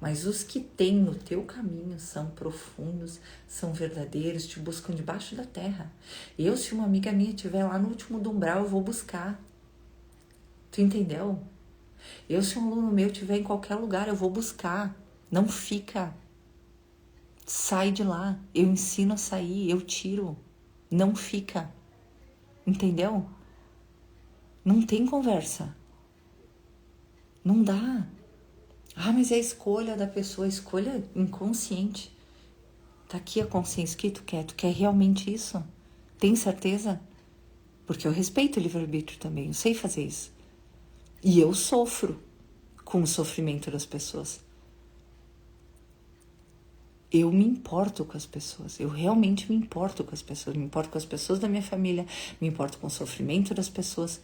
Mas os que tem no teu caminho são profundos, são verdadeiros, te buscam debaixo da terra. Eu, se uma amiga minha estiver lá no último do umbral, eu vou buscar. Tu entendeu? Eu, se um aluno meu estiver em qualquer lugar, eu vou buscar. Não fica. Sai de lá. Eu ensino a sair, eu tiro. Não fica. Entendeu? Não tem conversa. Não dá. Ah, mas é a escolha da pessoa, a escolha inconsciente. Tá aqui a consciência, o que tu quer? Tu quer realmente isso? Tem certeza? Porque eu respeito o livre-arbítrio também, eu sei fazer isso. E eu sofro com o sofrimento das pessoas. Eu me importo com as pessoas, eu realmente me importo com as pessoas, me importo com as pessoas da minha família, me importo com o sofrimento das pessoas.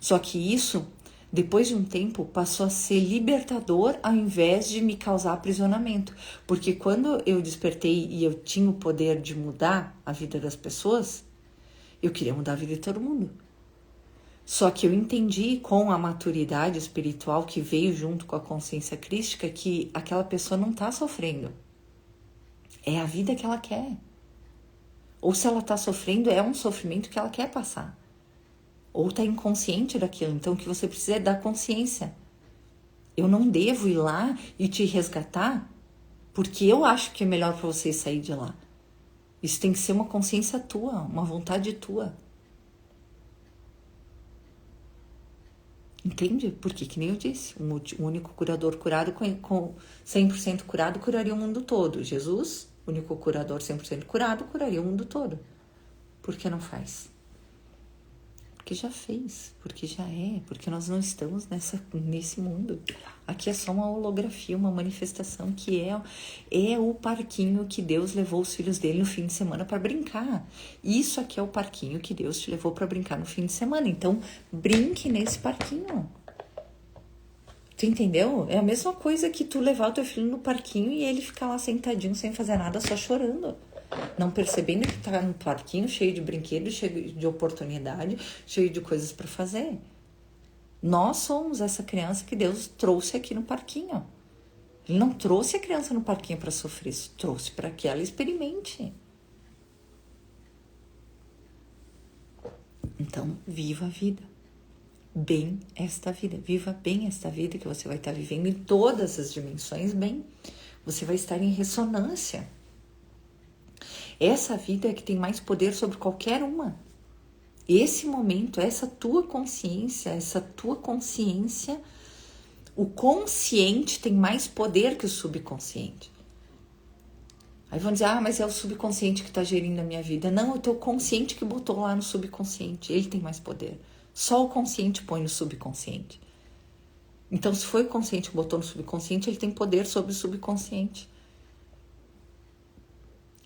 Só que isso, depois de um tempo, passou a ser libertador ao invés de me causar aprisionamento. Porque quando eu despertei e eu tinha o poder de mudar a vida das pessoas, eu queria mudar a vida de todo mundo. Só que eu entendi com a maturidade espiritual que veio junto com a consciência crística que aquela pessoa não está sofrendo. É a vida que ela quer. Ou se ela está sofrendo, é um sofrimento que ela quer passar. Ou está inconsciente daquilo. Então, o que você precisa é da consciência. Eu não devo ir lá e te resgatar porque eu acho que é melhor para você sair de lá. Isso tem que ser uma consciência tua, uma vontade tua. Entende? Porque, que nem eu disse, o único curador curado com 100% curado curaria o mundo todo. Jesus, único curador 100% curado, curaria o mundo todo. Por que não faz? Porque já fez, porque já é, porque nós não estamos nesse mundo. Aqui é só uma holografia, uma manifestação que é o parquinho que Deus levou os filhos dele no fim de semana para brincar. Isso aqui é o parquinho que Deus te levou para brincar no fim de semana. Então, brinque nesse parquinho. Tu entendeu? É a mesma coisa que tu levar o teu filho no parquinho e ele ficar lá sentadinho sem fazer nada, só chorando. Não percebendo que tá no parquinho cheio de brinquedos, cheio de oportunidade, cheio de coisas para fazer. Nós somos essa criança que Deus trouxe aqui no parquinho. Ele não trouxe a criança no parquinho para sofrer, trouxe para que ela experimente. Então, viva a vida. Bem esta vida. Viva bem esta vida que você vai estar vivendo em todas as dimensões bem. Você vai estar em ressonância. Essa vida é que tem mais poder sobre qualquer uma. Esse momento, essa tua consciência, o consciente tem mais poder que o subconsciente. Aí vão dizer, mas é o subconsciente que está gerindo a minha vida. Não, é o teu consciente que botou lá no subconsciente. Ele tem mais poder. Só o consciente põe no subconsciente. Então, se foi o consciente que botou no subconsciente, ele tem poder sobre o subconsciente.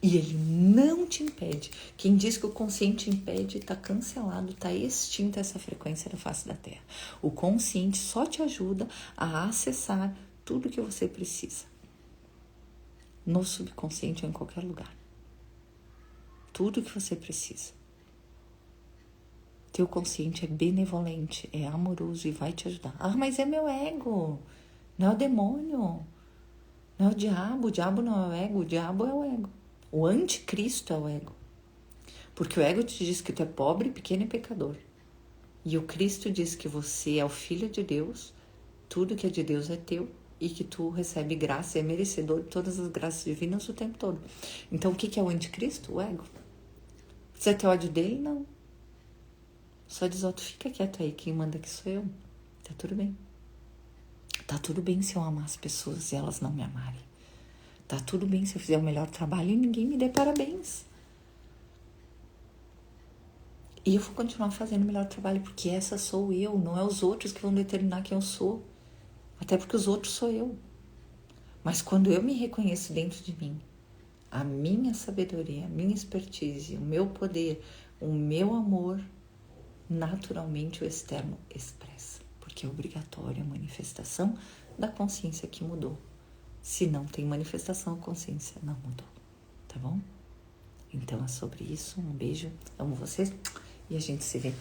E ele não te impede. Quem diz que o consciente impede, está cancelado, está extinta essa frequência da face da Terra. O consciente só te ajuda a acessar tudo que você precisa. No subconsciente ou em qualquer lugar. Tudo que você precisa. Teu consciente é benevolente, é amoroso e vai te ajudar. Mas é meu ego. Não é o demônio. Não é o diabo não é o ego, o diabo é o ego. O anticristo é o ego. Porque o ego te diz que tu é pobre, pequeno e pecador. E o Cristo diz que você é o filho de Deus, tudo que é de Deus é teu, e que tu recebe graça e é merecedor de todas as graças divinas o tempo todo. Então o que é o anticristo? O ego. Precisa ter ódio dele? Não. Só diz, tu fica quieto aí, quem manda aqui sou eu. Tá tudo bem. Tá tudo bem se eu amar as pessoas e elas não me amarem. Tá tudo bem se eu fizer o melhor trabalho e ninguém me dê parabéns. E eu vou continuar fazendo o melhor trabalho, porque essa sou eu, não é os outros que vão determinar quem eu sou. Até porque os outros sou eu. Mas quando eu me reconheço dentro de mim, a minha sabedoria, a minha expertise, o meu poder, o meu amor, naturalmente o externo expressa. Porque é obrigatória a manifestação da consciência que mudou. Se não tem manifestação, a consciência não mudou. Tá bom? Então é sobre isso. Um beijo. Amo vocês. E a gente se vê